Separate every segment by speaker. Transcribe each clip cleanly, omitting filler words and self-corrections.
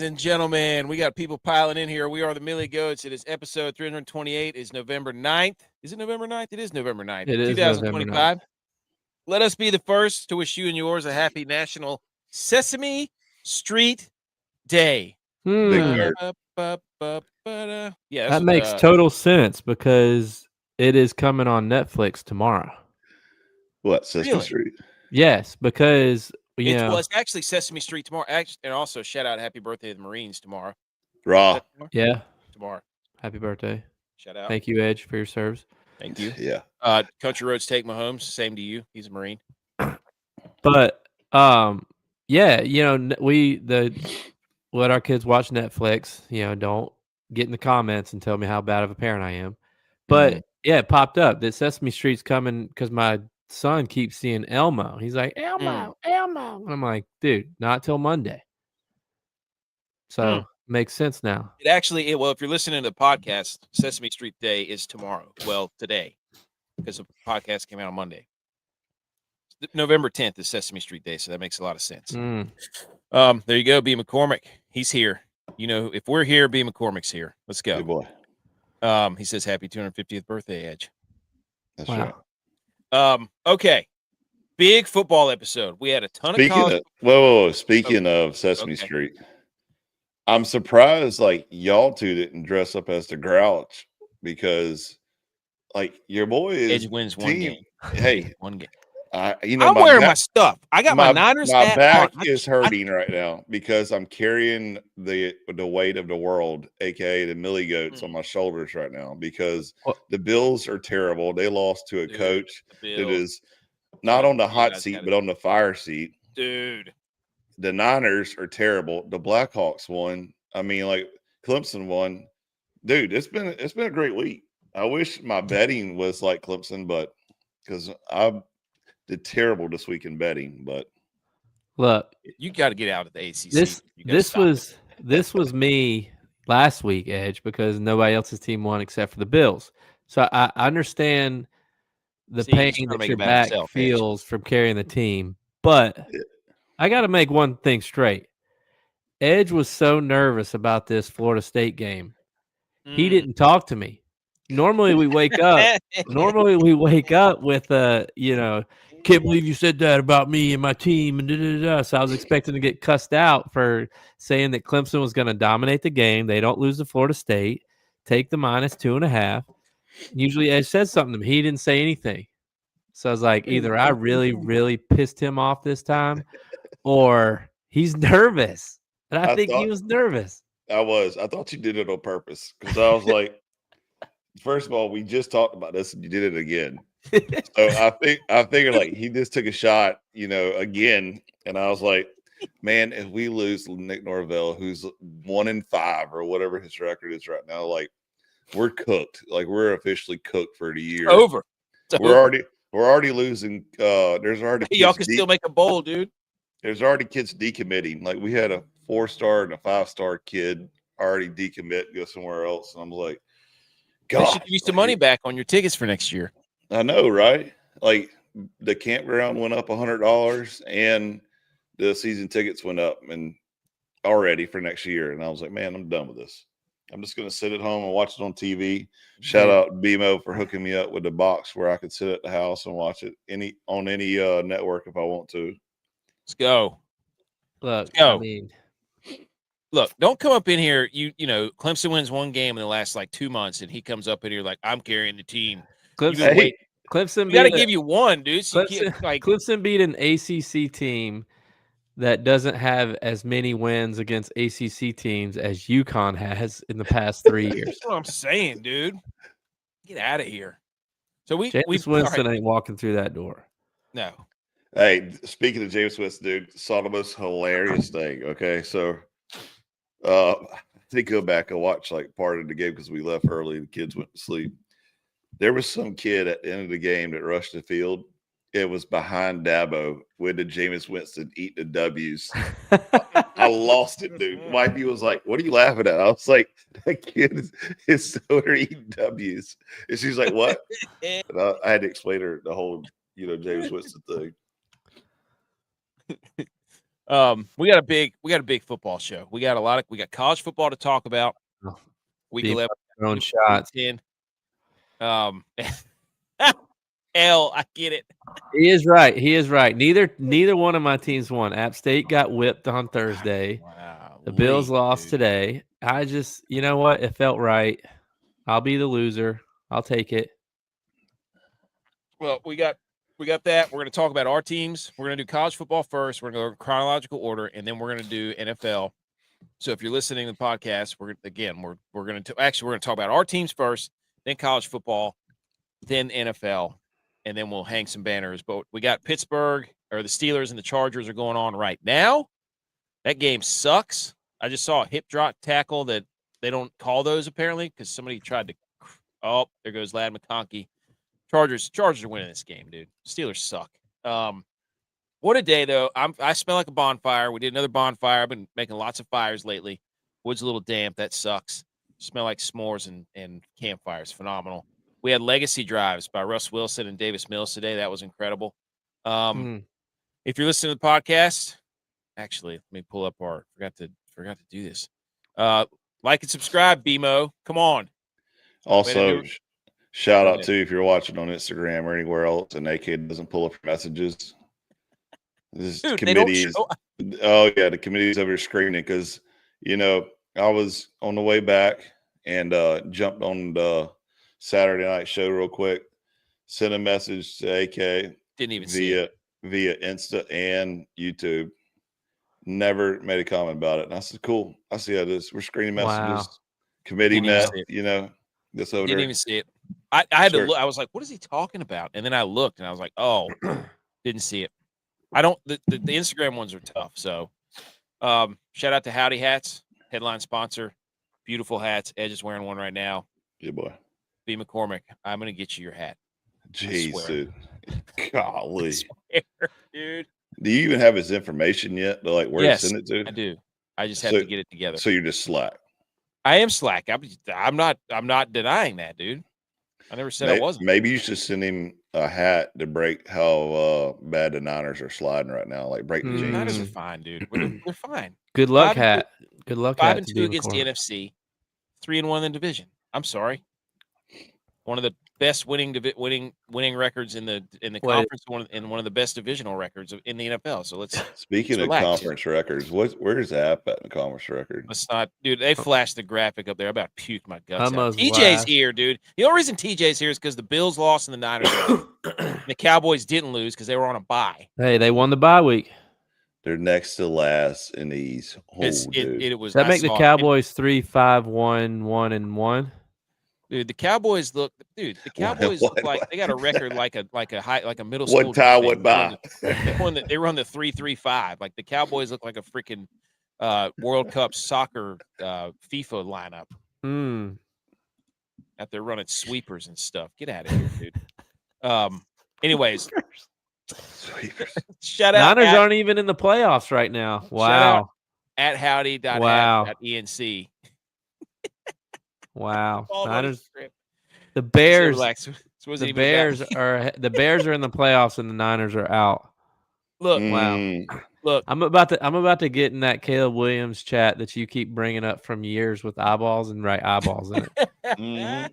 Speaker 1: and gentlemen, we got people piling in here. We are the Millie Goats. It is episode 328. It's November 9th. Is it November 9th? It is November 9th.
Speaker 2: It is
Speaker 1: 2025.
Speaker 2: November 9th.
Speaker 1: Let us be the first to wish you and yours a happy National Sesame Street Day.
Speaker 2: Yeah, that makes total sense because it is coming on Netflix tomorrow.
Speaker 3: What, Sesame
Speaker 1: Really?
Speaker 3: Street?
Speaker 2: Yes, because
Speaker 1: It's actually Sesame Street tomorrow. And also shout out happy birthday to the Marines tomorrow.
Speaker 3: Raw.
Speaker 2: Yeah.
Speaker 1: Tomorrow.
Speaker 2: Happy birthday.
Speaker 1: Shout out.
Speaker 2: Thank you, Edge, for your service.
Speaker 1: Thank you.
Speaker 3: Yeah.
Speaker 1: Country Roads take Mahomes. Same to you. He's a Marine.
Speaker 2: But yeah, let our kids watch Netflix. Don't get in the comments and tell me how bad of a parent I am. But yeah, it popped up that Sesame Street's coming because my son keeps seeing Elmo. He's like, Elmo. And I'm like, dude, not till Monday. So makes sense now.
Speaker 1: Well, if you're listening to the podcast, Sesame Street Day is tomorrow. Well, today, because the podcast came out on Monday. November 10th is Sesame Street Day, so that makes a lot of sense. There you go, B. McCormick. He's here. If we're here, B. McCormick's here. Let's go.
Speaker 3: Good boy.
Speaker 1: He says happy 250th birthday, Edge.
Speaker 3: That's
Speaker 2: Wow.
Speaker 3: right.
Speaker 1: Okay. Big football episode. We had a ton of college.
Speaker 3: Speaking of Sesame Street, I'm surprised y'all two didn't dress up as the Grouch because your boy is
Speaker 1: Edge wins one game.
Speaker 3: Hey,
Speaker 1: one game.
Speaker 3: I'm
Speaker 1: wearing my stuff. I got my Niners
Speaker 3: my
Speaker 1: hat
Speaker 3: back
Speaker 1: on.
Speaker 3: is hurting right now because I'm carrying the weight of the world, aka the Millie Goats, on my shoulders right now because the Bills are terrible. They lost to a coach that is not on the hot seat but on the fire seat.
Speaker 1: Dude,
Speaker 3: the Niners are terrible. The Blackhawks won. I mean, Clemson won. Dude, it's been a great week. I wish my betting was like Clemson, but because I did terrible this week in betting. But
Speaker 1: look, you got to get out of the ACC.
Speaker 2: This was me last week, Edge, because nobody else's team won except for the Bills. So I understand the pain that your back feels from carrying the team, but I got to make one thing straight. Edge was so nervous about this Florida State game. He didn't talk to me. Normally we wake up. With can't believe you said that about me and my team and da-da-da. So I was expecting to get cussed out for saying that Clemson was going to dominate the game. They don't lose to Florida State. Take the -2.5. Usually Edge says something to me. He didn't say anything. So I was like, either I really, really pissed him off this time, or he's nervous. And I think he was nervous.
Speaker 3: I thought you did it on purpose because I was like, first of all, we just talked about this and you did it again. So I figured he just took a shot, again. And I was like, man, if we lose Nick Norvell, who's 1-5 or whatever his record is right now, we're cooked. We're officially cooked for the year.
Speaker 1: Over.
Speaker 3: We're already losing. There's already
Speaker 1: y'all can still make a bowl, dude.
Speaker 3: There's already kids decommitting. We had a 4-star and a 5-star kid already decommit, go somewhere else. And I'm like, God,
Speaker 1: they should give you some money back on your tickets for next year.
Speaker 3: I know, right? The campground went up $100 and the season tickets went up and already for next year. And I was like, man, I'm done with this. I'm just going to sit at home and watch it on TV. Shout out BMO for hooking me up with the box where I could sit at the house and watch it on any network if I want to.
Speaker 1: Let's go.
Speaker 2: Look,
Speaker 1: Look, don't come up in here. Clemson wins one game in the last 2 months, and he comes up in here like, I'm carrying the team.
Speaker 2: Clemson
Speaker 1: got to give you one, dude. So
Speaker 2: Clemson beat an ACC team that doesn't have as many wins against ACC teams as UConn has in the past 3 years.
Speaker 1: That's what I'm saying, dude. Get out of here. So
Speaker 2: James Winston ain't walking through that door.
Speaker 1: No.
Speaker 3: Hey, speaking of James Winston, dude, saw the most hilarious thing. Okay, so I did go back and watch part of the game because we left early and the kids went to sleep. There was some kid at the end of the game that rushed the field. It was behind Dabo. When did Jameis Winston eat the W's? I lost it, dude. Wifey was like, what are you laughing at? I was like, that kid is so eating W's. And she's like, what? And I had to explain her the whole, Jameis Winston thing.
Speaker 1: We got a big football show. We got college football to talk about. Week 11,
Speaker 2: throwing shots.
Speaker 1: 10. L, I get it.
Speaker 2: He is right. Neither one of my teams won. App State got whipped on Thursday.
Speaker 1: Wow.
Speaker 2: The Bills lost today. I just, you know what? It felt right. I'll be the loser. I'll take it.
Speaker 1: Well, we got that. We're going to talk about our teams. We're going to do college football first. We're going to go chronological order, and then we're going to do NFL. So if you're listening to the podcast, we're going to talk about our teams first, then college football, then NFL, and then we'll hang some banners. But we got Pittsburgh, or the Steelers and the Chargers are going on right now. That game sucks. I just saw a hip drop tackle that they don't call those apparently because somebody tried to. Oh, there goes Lad McConkey. Chargers are winning this game, dude. Steelers suck. What a day though. I smell like a bonfire. We did another bonfire. I've been making lots of fires lately. Wood's a little damp. That sucks. Smell like s'mores and campfires. Phenomenal. We had legacy drives by Russ Wilson and Davis Mills today. That was incredible. If you're listening to the podcast, actually, let me pull up our forgot to do this. Like and subscribe, BMO. Come on.
Speaker 3: Also, shout out to you if you're watching on Instagram or anywhere else and AK doesn't pull up your messages. This committee is, the committee's over here screaming because, I was on the way back and jumped on the Saturday night show real quick, sent a message to AK.
Speaker 1: Didn't even see it.
Speaker 3: Via Insta and YouTube. Never made a comment about it. And I said, cool. I see how it is. We're screening messages. Wow. Committee met, this over
Speaker 1: Didn't even see it. I had to look. I was like, what is he talking about? And then I looked and I was like, oh, didn't see it. I don't, the Instagram ones are tough. So shout out to Howdy Hats, headline sponsor. Beautiful hats. Edge is wearing one right now.
Speaker 3: Yeah, boy.
Speaker 1: B. McCormick, I'm going to get you your hat.
Speaker 3: Jeez, dude. Golly.
Speaker 1: Dude.
Speaker 3: Do you even have his information yet? Where to send it to?
Speaker 1: I do. I just have to get it together.
Speaker 3: So you're just slack.
Speaker 1: I am slack. I'm not denying that, dude. I never said I wasn't.
Speaker 3: Maybe you should send him a hat to break how bad the Niners are sliding right now. Like break the jeans.
Speaker 1: The Niners are fine, dude. They're fine.
Speaker 2: Good luck, hat. Good luck,
Speaker 1: 5-2 against the NFC. 3-1 in the division. I'm sorry. One of the best winning records in the conference, one of the best divisional records in the NFL. So
Speaker 3: speaking of conference records, where's App at in the conference record?
Speaker 1: Let's not, dude. They flashed the graphic up there. I about puked my guts out. TJ's
Speaker 2: laughed.
Speaker 1: here, dude. The only reason TJ's here is because the Bills lost and the Niners the Cowboys didn't lose because they were on a bye.
Speaker 2: Hey, they won the bye week.
Speaker 3: They're next to last in the East.
Speaker 1: It was.
Speaker 2: Does that make the Cowboys 3-5-1-1-1?
Speaker 1: Dude, the Cowboys look. Dude, the Cowboys look like they got a record like a middle school.
Speaker 3: What time went by?
Speaker 1: They run the 3-3-5. Like the Cowboys look like a freaking World Cup soccer FIFA lineup. Out there running sweepers and stuff. Get out of here, dude. Anyways, shout out.
Speaker 2: Niners aren't even in the playoffs right now. Wow.
Speaker 1: At howdy.enc.
Speaker 2: Wow. Niners, the Bears. The Bears are in the playoffs and the Niners are out.
Speaker 1: Look,
Speaker 2: wow. Look, I'm about to get in that Caleb Williams chat that you keep bringing up from years with eyeballs and write eyeballs in it.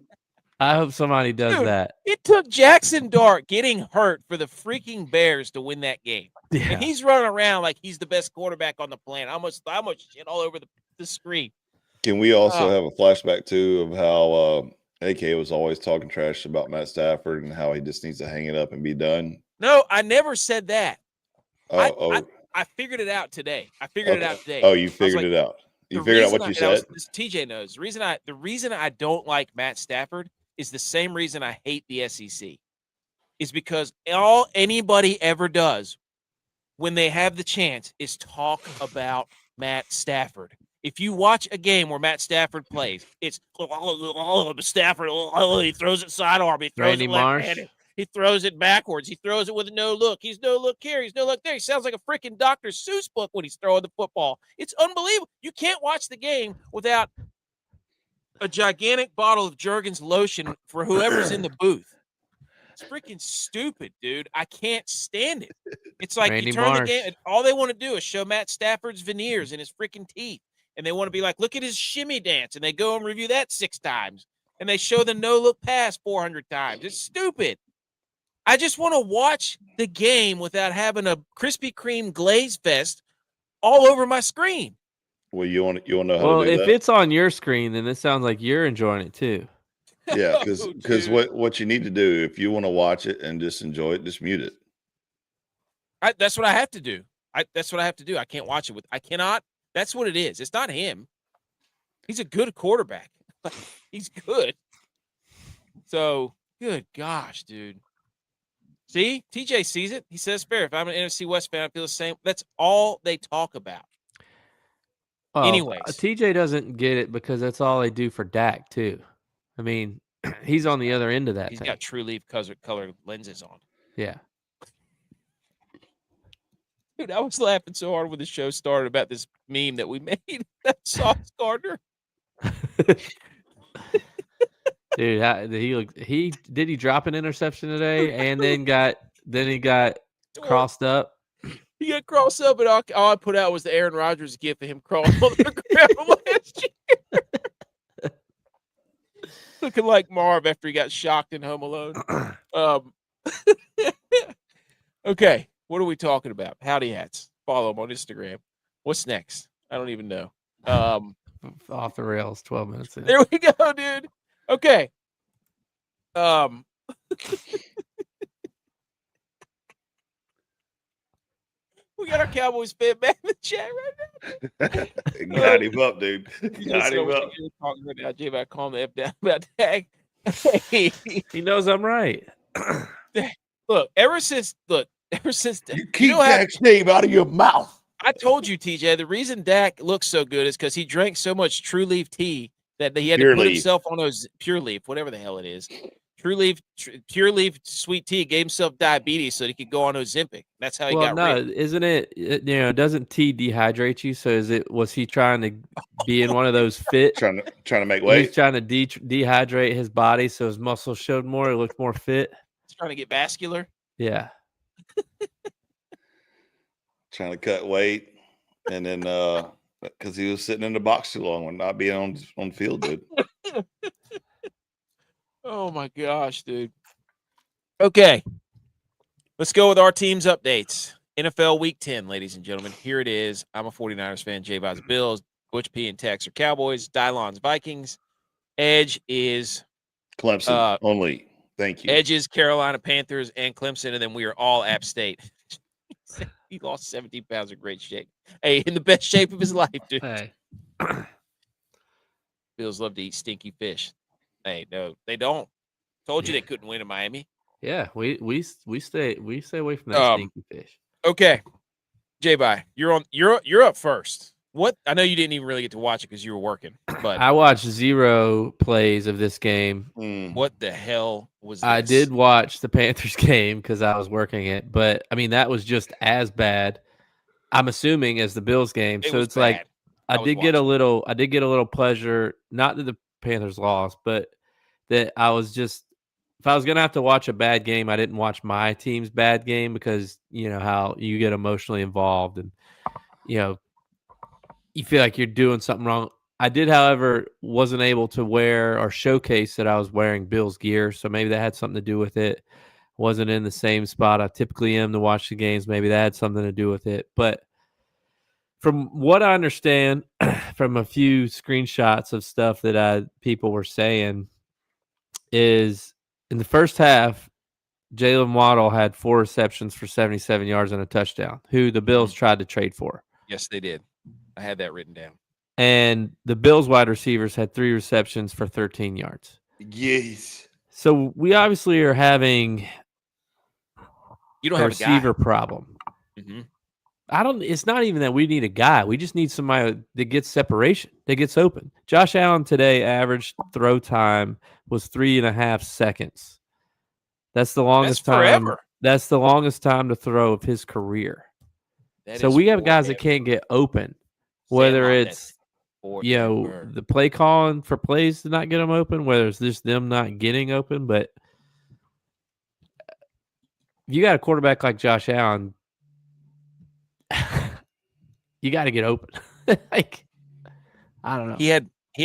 Speaker 2: I hope somebody does that.
Speaker 1: It took Jackson Dart getting hurt for the freaking Bears to win that game. Yeah. And he's running around like he's the best quarterback on the planet. I almost shit all over the screen.
Speaker 3: Can we also have a flashback, too, of how AK was always talking trash about Matt Stafford and how he just needs to hang it up and be done?
Speaker 1: No, I never said that. I figured it out today.
Speaker 3: Oh, you figured it out. You figured out what you said?
Speaker 1: TJ knows. The reason I don't like Matt Stafford is the same reason I hate the SEC. Is because all anybody ever does when they have the chance is talk about Matt Stafford. If you watch a game where Matt Stafford plays, it's Stafford. He throws it sidearm. He throws it left-handed. He throws it backwards. He throws it with a no look. He's no look here. He's no look there. He sounds like a freaking Dr. Seuss book when he's throwing the football. It's unbelievable. You can't watch the game without a gigantic bottle of Jergens lotion for whoever's in the booth. It's freaking stupid, dude. I can't stand it. It's like
Speaker 2: Randy
Speaker 1: you turn
Speaker 2: Marsh.
Speaker 1: the game, and all they want to do is show Matt Stafford's veneers and his freaking teeth. And they want to be like, look at his shimmy dance. And they go and review that 6 times. And they show the no-look pass 400 times. It's stupid. I just want to watch the game without having a Krispy Kreme glaze fest all over my screen.
Speaker 3: Well, you want to know how
Speaker 2: Well,
Speaker 3: to do
Speaker 2: if
Speaker 3: that?
Speaker 2: it's on your screen, then it sounds like you're enjoying it too.
Speaker 3: Yeah, because what you need to do if you want to watch it and just enjoy it, just mute it.
Speaker 1: That's what I have to do. That's what I have to do. I can't watch it I cannot. That's what it is. It's not him. He's a good quarterback. He's good. So, good gosh, dude. See, TJ sees it. He says, fair. If I'm an NFC West fan, I feel the same. That's all they talk about.
Speaker 2: Well,
Speaker 1: anyways.
Speaker 2: TJ doesn't get it because that's all they do for Dak, too. I mean, he's on the other end of that.
Speaker 1: He's got True Leaf colored lenses on.
Speaker 2: Yeah.
Speaker 1: Dude, I was laughing so hard when the show started about this meme that we made. That Sauce Gardner.
Speaker 2: Dude, he drop an interception today and then he got crossed up.
Speaker 1: He got crossed up, and all I put out was the Aaron Rodgers gif of him crawling on the ground last year. Looking like Marv after he got shocked in Home Alone. Okay, what are we talking about? Howdy hats. Follow him on Instagram. What's next? I don't even know.
Speaker 2: Off the rails, 12 minutes in.
Speaker 1: There we go, dude. Okay. We got our Cowboys fan back in the chat right now.
Speaker 3: Got him up, dude. Got him up.
Speaker 1: You're talking right now, Jay, about calling the F down about Dak.
Speaker 2: He knows I'm right.
Speaker 1: Look, ever since
Speaker 3: you keep Dak's name out of your mouth.
Speaker 1: I told you, TJ, the reason Dak looks so good is because he drank so much True Leaf tea that he had to put himself on those Pure Leaf, whatever the hell it is. Pure Leaf sweet tea, gave himself diabetes so he could go on Ozempic. That's how he got rid.
Speaker 2: Isn't it? Doesn't tea dehydrate you? So was he trying to be in one of those fit?
Speaker 3: trying to make weight.
Speaker 2: He's trying to dehydrate his body so his muscles showed more. He looked more fit.
Speaker 1: He's trying to get vascular.
Speaker 2: Yeah.
Speaker 3: Trying to cut weight, and then because he was sitting in the box too long and not being on field, dude.
Speaker 1: Oh my gosh, dude. Okay. Let's go with our team's updates. NFL Week 10, ladies and gentlemen. Here it is. I'm a 49ers fan. J-Bob's Bills. ButchP and Tex are Cowboys. DYLON's Vikings. Edge is
Speaker 3: Clemson only. Thank you.
Speaker 1: Edge is Carolina Panthers and Clemson, and then we are all App State. He lost 17 pounds in great shape. Hey, in the best shape of his life, dude.
Speaker 2: Hey.
Speaker 1: Bills love to eat stinky fish. Hey, no, they don't. Told you they couldn't win in Miami.
Speaker 2: Yeah, we stay away from that stinky fish.
Speaker 1: Okay, J-Bye, you're up first. What? I know you didn't even really get to watch it because you were working. But
Speaker 2: I watched 0 plays of this game.
Speaker 1: What the hell was this?
Speaker 2: I did watch the Panthers game because I was working it, but I mean that was just as bad. I'm assuming as the Bills game. So it's bad. Like I did get a little pleasure. Not that the Panthers lost, but that I was just, if I was gonna have to watch a bad game, I didn't watch my team's bad game because you know how you get emotionally involved and you feel like you're doing something wrong. I did, however, wasn't able to wear or showcase that I was wearing Bills gear, so maybe that had something to do with it. Wasn't in the same spot I typically am to watch the games. Maybe that had something to do with it. But from what I understand from a few screenshots of stuff that people were saying is in the first half, Jalen Waddle had 4 receptions for 77 yards and a touchdown, who the Bills tried to trade for.
Speaker 1: Yes, they did. I had that written down.
Speaker 2: And the Bills wide receivers had 3 receptions for 13 yards.
Speaker 3: Yes.
Speaker 2: So we obviously are having a receiver problem.
Speaker 1: Mm-hmm.
Speaker 2: It's not even that we need a guy. We just need somebody that gets separation, that gets open. Josh Allen today average throw time was 3.5 seconds. That's the longest time.
Speaker 1: Forever.
Speaker 2: That's the longest time to throw of his career. So we have guys that can't get open, whether it's the play calling for plays to not get them open, whether it's just them not getting open. But if you got a quarterback like Josh Allen, you got to get open. Like, I don't know.
Speaker 1: He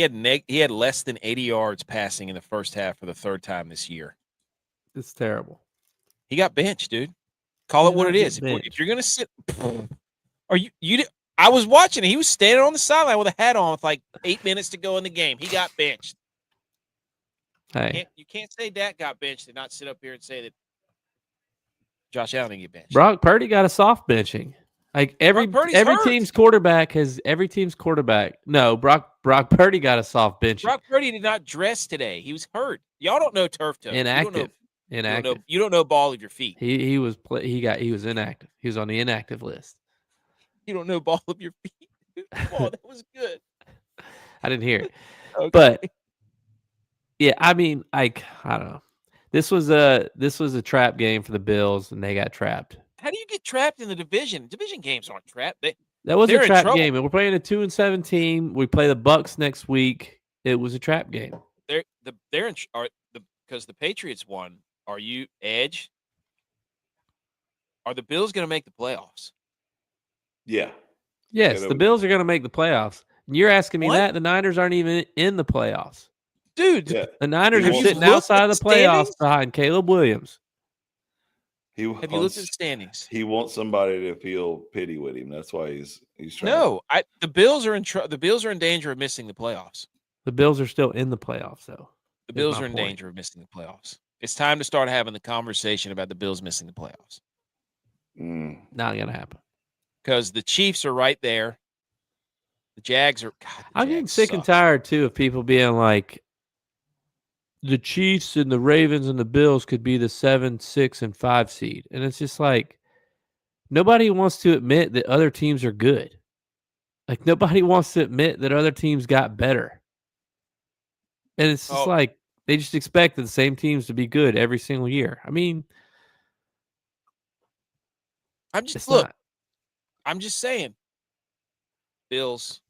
Speaker 1: had less than 80 yards passing in the first half for the third time this year.
Speaker 2: It's terrible.
Speaker 1: He got benched, dude. Call it what it is. If you're gonna sit, I was watching it. He was standing on the sideline with a hat on with like 8 minutes to go in the game. He got benched.
Speaker 2: Hey,
Speaker 1: you can't say Dak got benched and not sit up here and say that Josh Allen didn't get benched.
Speaker 2: Brock Purdy got a soft benching. Like every team's quarterback. No, Brock Purdy got a soft benching.
Speaker 1: Brock Purdy did not dress today. He was hurt. Y'all don't know turf toe.
Speaker 2: Inactive.
Speaker 1: You don't know ball of your feet.
Speaker 2: He was inactive. He was on the inactive list.
Speaker 1: You don't know ball of your feet. Oh, that was good.
Speaker 2: I didn't hear it.
Speaker 1: Okay.
Speaker 2: But yeah, I mean, I don't know. This was a trap game for the Bills, and they got trapped.
Speaker 1: How do you get trapped in the division? Division games aren't trapped.
Speaker 2: That was a trap game, and we're playing a 2-7 team. We play the Bucks next week. It was a trap game.
Speaker 1: Because the Patriots won. Are you Edge? Are the Bills going to make the playoffs?
Speaker 3: Yeah.
Speaker 2: Yes, the Bills are going to make the playoffs. And you're asking me that? The Niners aren't even in the playoffs.
Speaker 1: Dude,
Speaker 2: the Niners are sitting outside of the playoffs behind Caleb Williams.
Speaker 1: Have you looked at the standings?
Speaker 3: He wants somebody to feel pity with him. That's why he's trying.
Speaker 1: No, the Bills are in danger of missing the playoffs.
Speaker 2: The Bills are still in the playoffs, though.
Speaker 1: The Bills are in danger of missing the playoffs. It's time to start having the conversation about the Bills missing the playoffs.
Speaker 2: Not going to happen.
Speaker 1: Because the Chiefs are right there. The Jags are. God,
Speaker 2: I'm getting sick and tired, too, of people being like, the Chiefs and the Ravens and the Bills could be the 7, 6, and 5 seed. And it's just like, nobody wants to admit that other teams are good. Like, nobody wants to admit that other teams got better. And it's just like, they just expect the same teams to be good every single year. I mean,
Speaker 1: I'm just saying, Bills.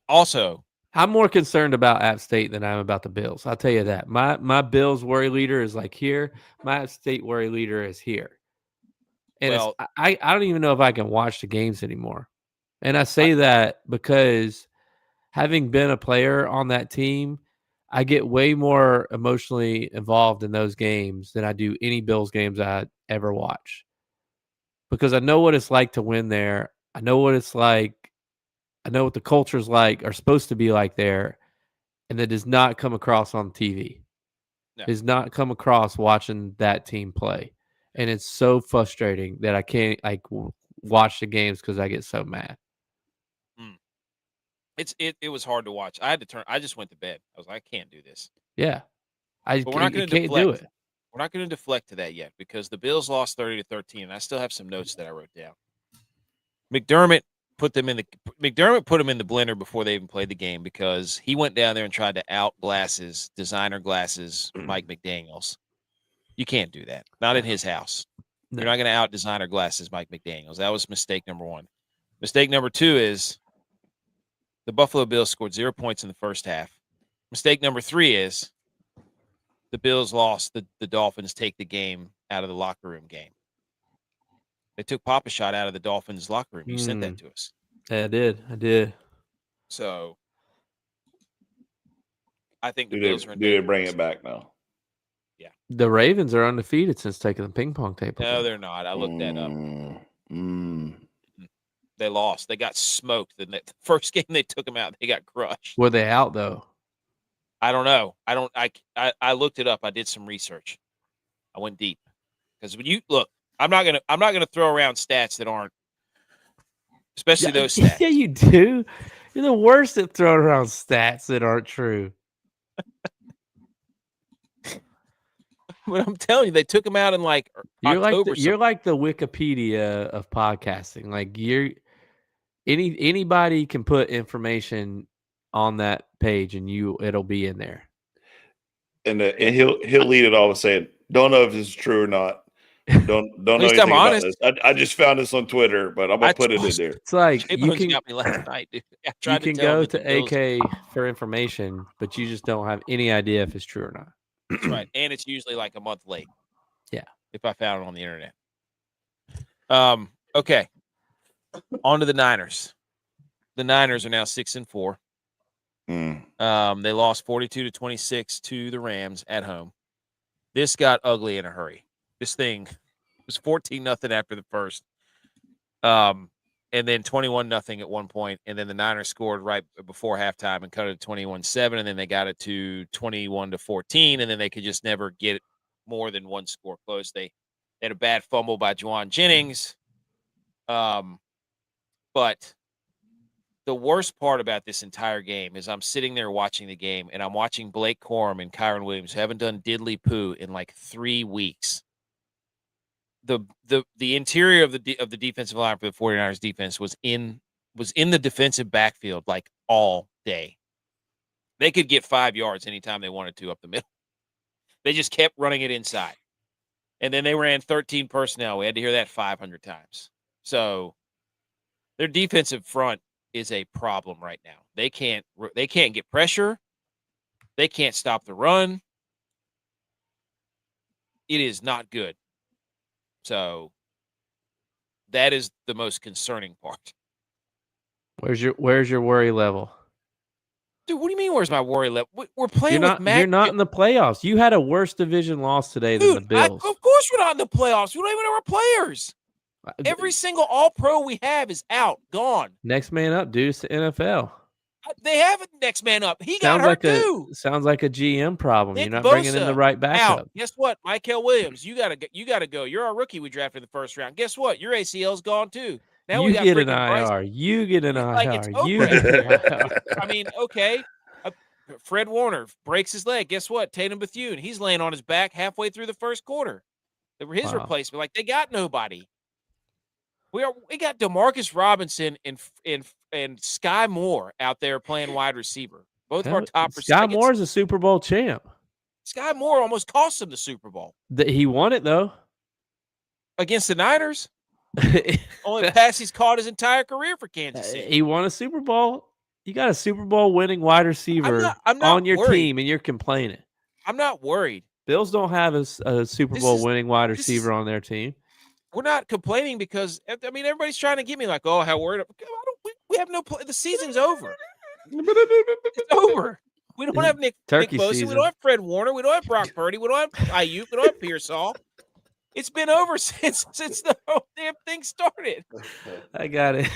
Speaker 1: Also,
Speaker 2: I'm more concerned about App State than I'm about the Bills. I'll tell you that. My Bills worry leader is like here. My App State worry leader is here. And I don't even know if I can watch the games anymore. And I say that because having been a player on that team, I get way more emotionally involved in those games than I do any Bills games I ever watch. Because I know what it's like to win there. I know what it's like. I know what the culture's like, or supposed to be like there. And that does not come across on TV.
Speaker 1: No.
Speaker 2: Does not come across watching that team play. And it's so frustrating that I can't watch the games because I get so mad.
Speaker 1: It was hard to watch. I just went to bed. I was like, I can't do this.
Speaker 2: Yeah.
Speaker 1: But we're not going to
Speaker 2: do it.
Speaker 1: We're not going to deflect to that yet because the Bills lost 30-13, and I still have some notes that I wrote down. McDermott put them in the blender before they even played the game because he went down there and tried to designer glasses Mike McDaniels. You can't do that. Not in his house. No. You're not going to out designer glasses Mike McDaniels. That was mistake number one. Mistake number two is the Buffalo Bills scored 0 points in the first half. Mistake number three is the Bills lost. The Dolphins take the game out of the locker room game. They took Papa Shot out of the Dolphins locker room. You sent that to us.
Speaker 2: Yeah, I did.
Speaker 1: So I think the Bills are in danger.
Speaker 3: They bring it back now?
Speaker 1: Yeah.
Speaker 2: The Ravens are undefeated since taking the ping pong table.
Speaker 1: No, they're not. I looked that up. They lost. They got smoked. The first game they took them out, they got crushed.
Speaker 2: Were they out though?
Speaker 1: I don't know. I looked it up. I did some research. I went deep because when you look, I'm not gonna throw around stats that aren't, especially those stats.
Speaker 2: Yeah, you do. You're the worst at throwing around stats that aren't true.
Speaker 1: But I'm telling you, they took them out in like October.
Speaker 2: You're like the Wikipedia of podcasting. Like anybody can put information on that page and it'll be in there.
Speaker 3: And he'll lead it all with saying, "Don't know if this is true or not. Don't know anything about this. I just found this on Twitter, but I'm gonna put it in there."
Speaker 2: It's like
Speaker 1: you can got me last night, dude.
Speaker 2: You can go to AK for information, but you just don't have any idea if it's true or not.
Speaker 1: That's right. And it's usually like a month late.
Speaker 2: Yeah.
Speaker 1: If I found it on the internet. Okay. On to the Niners. The Niners are now 6-4. They lost 42-26 to the Rams at home. This got ugly in a hurry. This thing was 14-0 after the first. And then 21-0 at one point, and then the Niners scored right before halftime and cut it to 21-7, and then they got it to 21-14, and then they could just never get more than one score close. They had a bad fumble by Juwan Jennings. But the worst part about this entire game is I'm sitting there watching the game, and I'm watching Blake Corum and Kyron Williams, who haven't done diddly poo in like 3 weeks. The interior of the defensive line for the 49ers defense was in the defensive backfield like all day. They could get 5 yards anytime they wanted to up the middle. They just kept running it inside. And then they ran 13 personnel. We had to hear that 500 times. So their defensive front is a problem right now. They can't get pressure. They can't stop the run. It is not good. So that is the most concerning part.
Speaker 2: Where's your worry level?
Speaker 1: Dude, what do you mean where's my worry level? We're playing
Speaker 2: with
Speaker 1: Mac.
Speaker 2: You're not in the playoffs. You had a worse division loss today than the Bills.
Speaker 1: Of course we're not in the playoffs. We don't even know our players. Every single all-pro we have is out, gone.
Speaker 2: Next man up, dude. It's the NFL.
Speaker 1: They have a next man up. He got hurt too.
Speaker 2: Sounds like a GM problem.
Speaker 1: Nick
Speaker 2: You're not
Speaker 1: Bosa,
Speaker 2: bringing in the right backup.
Speaker 1: Out. Guess what? Michael Williams, you gotta go. You're our rookie we drafted in the first round. Guess what? Your ACL's gone too. Now we got
Speaker 2: get an IR. You get an IR. You get an IR.
Speaker 1: I mean, okay. Fred Warner breaks his leg. Guess what? Tatum Bethune, he's laying on his back halfway through the first quarter. They were his replacement. Like, they got nobody. We got DeMarcus Robinson and Sky Moore out there playing wide receiver. Both of our top receivers.
Speaker 2: Sky Moore is a Super Bowl champ.
Speaker 1: Sky Moore almost cost him the Super Bowl.
Speaker 2: He won it though.
Speaker 1: Against the Niners. Only pass he's caught his entire career for Kansas City.
Speaker 2: He won a Super Bowl. You got a Super Bowl winning wide receiver
Speaker 1: I'm not
Speaker 2: on your
Speaker 1: worried.
Speaker 2: team, and you're complaining.
Speaker 1: I'm not worried.
Speaker 2: Bills don't have a Super Bowl winning wide receiver on their team.
Speaker 1: We're not complaining because, I mean, everybody's trying to get me like, oh, how worried. We have no play. The season's over. It's over. We don't have Nick Bosa.
Speaker 2: Season.
Speaker 1: We don't have Fred Warner. We don't have Brock Purdy. We don't have Ayuk. We don't have Pearsall. It's been over since the whole damn thing started.
Speaker 2: I got it.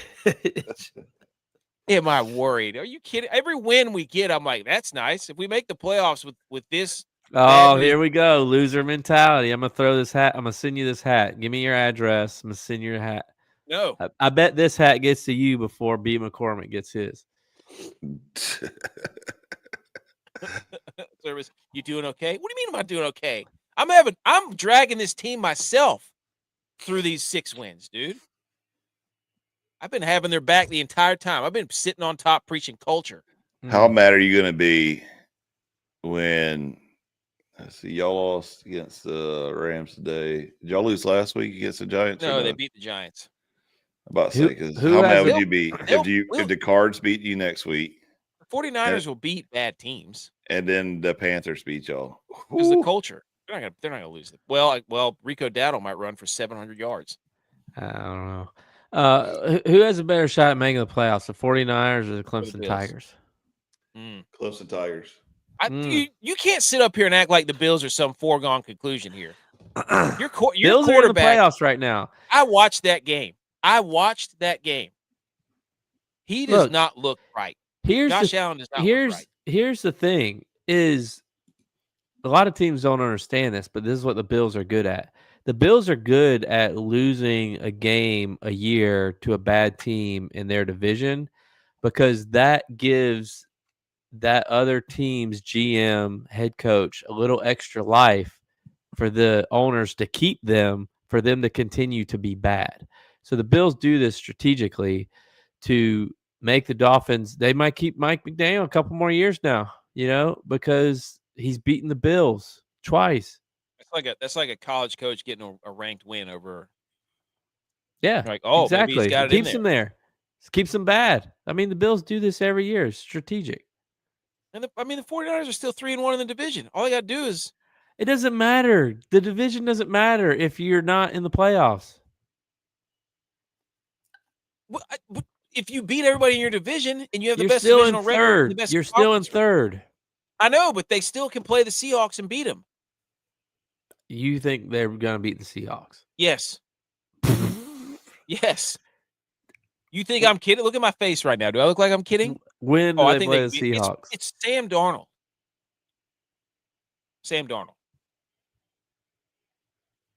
Speaker 1: Am I worried? Are you kidding? Every win we get, I'm like, that's nice. If we make the playoffs with this.
Speaker 2: Oh, here we go. Loser mentality. I'm going to throw this hat. I'm going to send you this hat. Give me your address. I'm going to send you your hat.
Speaker 1: No.
Speaker 2: I bet this hat gets to you before B. McCormick gets his.
Speaker 1: Service, you doing okay? What do you mean am I doing okay? I'm dragging this team myself through these 6 wins, dude. I've been having their back the entire time. I've been sitting on top preaching culture.
Speaker 3: How mad are you going to be when y'all lost against the Rams today? Did y'all lose last week against the Giants?
Speaker 1: No, they beat the Giants.
Speaker 3: About to say, because how mad would you be if the Cards beat you next week?
Speaker 1: The 49ers will beat bad teams.
Speaker 3: And then the Panthers beat y'all.
Speaker 1: Because the culture. They're not gonna lose it. Well, Rico Dowdle might run for 700 yards.
Speaker 2: I don't know. Who has a better shot at making the playoffs, the 49ers or the Clemson Tigers?
Speaker 3: Clemson Tigers.
Speaker 1: You can't sit up here and act like the Bills are some foregone conclusion here. Your
Speaker 2: Bills are in the playoffs right now.
Speaker 1: I watched that game. He does not look right. Josh Allen does not look right.
Speaker 2: Here's the thing is a lot of teams don't understand this, but this is what the Bills are good at. The Bills are good at losing a game a year to a bad team in their division because that gives that other team's GM, head coach, a little extra life for the owners to keep them, for them to continue to be bad. So the Bills do this strategically to make the Dolphins, they might keep Mike McDaniel a couple more years now, because he's beaten the Bills twice.
Speaker 1: That's like a college coach getting a ranked win over.
Speaker 2: Yeah,
Speaker 1: like, exactly. Maybe he's got it
Speaker 2: keeps them there. Keeps them bad. I mean, the Bills do this every year. It's strategic.
Speaker 1: And the 49ers are still 3-1 in the division. All they got to do is
Speaker 2: It doesn't matter. The division doesn't matter if you're not in the playoffs.
Speaker 1: If you beat everybody in your division and you have the
Speaker 2: You're
Speaker 1: best
Speaker 2: still in
Speaker 1: divisional record, the
Speaker 2: third.
Speaker 1: best
Speaker 2: You're still in
Speaker 1: conference
Speaker 2: third.
Speaker 1: I know, but they still can play the Seahawks and beat them.
Speaker 2: You think they're going to beat the Seahawks?
Speaker 1: Yes. Yes. You think I'm kidding? Look at my face right now. Do I look like I'm kidding?
Speaker 2: When do they play the Seahawks?
Speaker 1: It's Sam Darnold. Sam Darnold.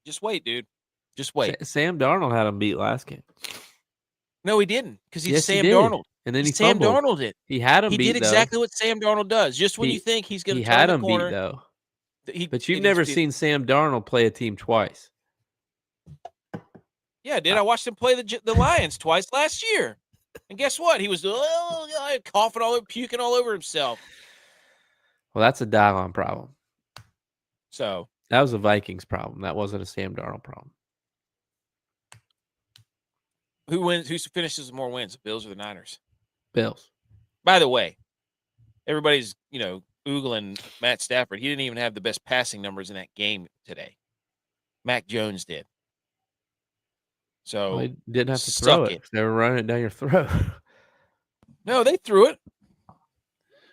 Speaker 1: Just wait, dude. Just wait.
Speaker 2: Sam Darnold had him beat last game.
Speaker 1: No, he didn't, because he's
Speaker 2: Yes,
Speaker 1: Sam
Speaker 2: he did.
Speaker 1: Darnold.
Speaker 2: And then he
Speaker 1: Sam
Speaker 2: fumbled.
Speaker 1: Darnold did.
Speaker 2: He had him beat,
Speaker 1: He did exactly what Sam Darnold does. Just when you think he's going to turn the corner.
Speaker 2: He had him beat, though. But you've never seen Sam Darnold play a team twice.
Speaker 1: Yeah, I did. I watched him play the Lions twice last year. And guess what? He was coughing all over, puking all over himself.
Speaker 2: Well, that's a DYLON problem.
Speaker 1: So
Speaker 2: that was a Vikings problem. That wasn't a Sam Darnold problem.
Speaker 1: Who wins? Who finishes with more wins, the Bills or the Niners?
Speaker 2: Bills.
Speaker 1: By the way, everybody's oogling Matt Stafford. He didn't even have the best passing numbers in that game today. Mac Jones did. So
Speaker 2: he didn't have to throw it. They were running it down your throat.
Speaker 1: No, they threw it.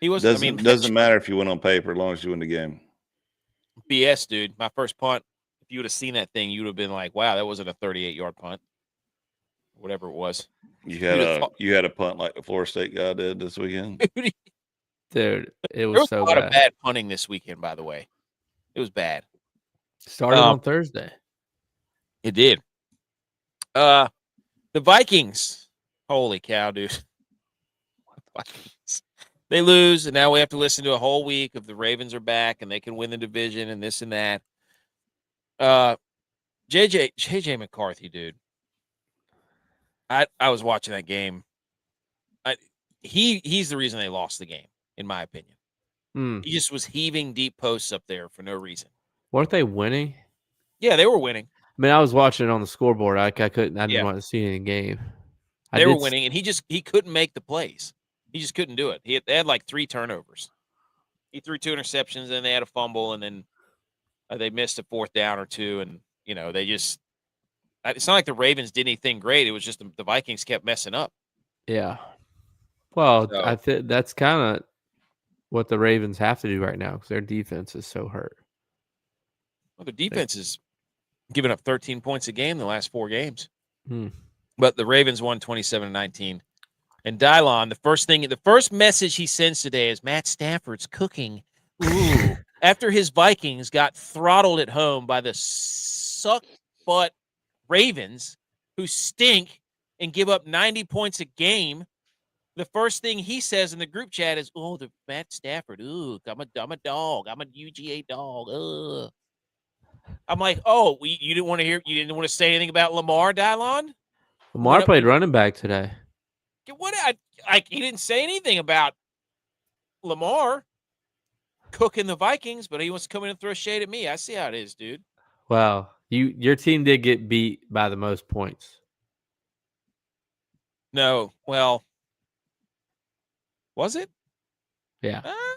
Speaker 1: He wasn't.
Speaker 3: Doesn't matter if you win on paper as long as you win the game.
Speaker 1: BS, dude. My first punt. If you would have seen that thing, you would have been like, "Wow, that wasn't a 38-yard punt." Whatever it was.
Speaker 3: You had a punt like the Florida State guy did this weekend.
Speaker 2: Dude, it was,
Speaker 1: there was
Speaker 2: so
Speaker 1: a lot
Speaker 2: bad.
Speaker 1: of bad punting this weekend, by the way. It was bad.
Speaker 2: Started on Thursday.
Speaker 1: It did. The Vikings. Holy cow, dude. Vikings. They lose, and now we have to listen to a whole week of the Ravens are back and they can win the division and this and that. JJ McCarthy, dude. I was watching that game. He's the reason they lost the game, in my opinion. He just was heaving deep posts up there for no reason.
Speaker 2: Weren't they winning?
Speaker 1: Yeah, they were winning.
Speaker 2: I mean, I was watching it on the scoreboard. I didn't want to see any game.
Speaker 1: They were winning, and he couldn't make the plays. He just couldn't do it. They had like 3 turnovers. He threw 2 interceptions, and they had a fumble, and then they missed a 4th down or 2, and they just. It's not like the Ravens did anything great. It was just the Vikings kept messing up.
Speaker 2: Yeah. Well, I think that's kind of what the Ravens have to do right now because their defense is so hurt.
Speaker 1: Well, their defense is giving up 13 points a game the last 4 games. But the Ravens won 27-19. And DYLON, the first message he sends today is Matt Stafford's cooking. Ooh. After his Vikings got throttled at home by the suck butt Ravens, who stink and give up 90 points a game, the first thing he says in the group chat is, "Oh, the Matt Stafford. Ooh, I'm a dog. I'm a UGA dog." Ugh. I'm like, "Oh, you didn't want to hear? You didn't want to say anything about Lamar, DYLON?
Speaker 2: Lamar played running back today.
Speaker 1: What? He didn't say anything about Lamar cooking the Vikings, but he wants to come in and throw shade at me. I see how it is, dude.
Speaker 2: Well, your team did get beat by the most points.
Speaker 1: No, well, was it?
Speaker 2: Yeah.
Speaker 1: I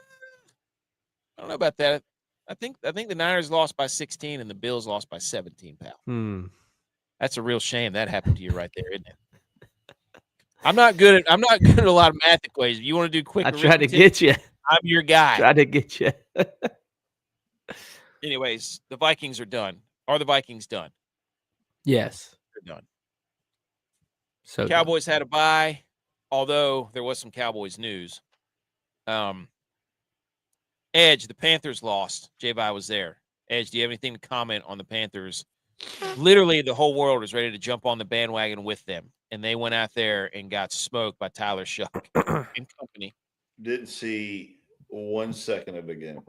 Speaker 1: don't know about that. I think the Niners lost by 16 and the Bills lost by 17, pal. That's a real shame that happened to you right there, isn't it? I'm not good at a lot of math equations. You want to do quick?
Speaker 2: I tried to get you.
Speaker 1: I'm your guy.
Speaker 2: Tried to get you.
Speaker 1: Anyways, the Vikings are done. Are the Vikings done?
Speaker 2: Yes,
Speaker 1: they're done.
Speaker 2: So
Speaker 1: Cowboys had a bye, although there was some Cowboys news. Edge, the Panthers lost. J-Vi was there. Edge, do you have anything to comment on the Panthers? Literally, the whole world was ready to jump on the bandwagon with them, and they went out there and got smoked by Tyler Shuck and company.
Speaker 3: Didn't see 1 second of the game.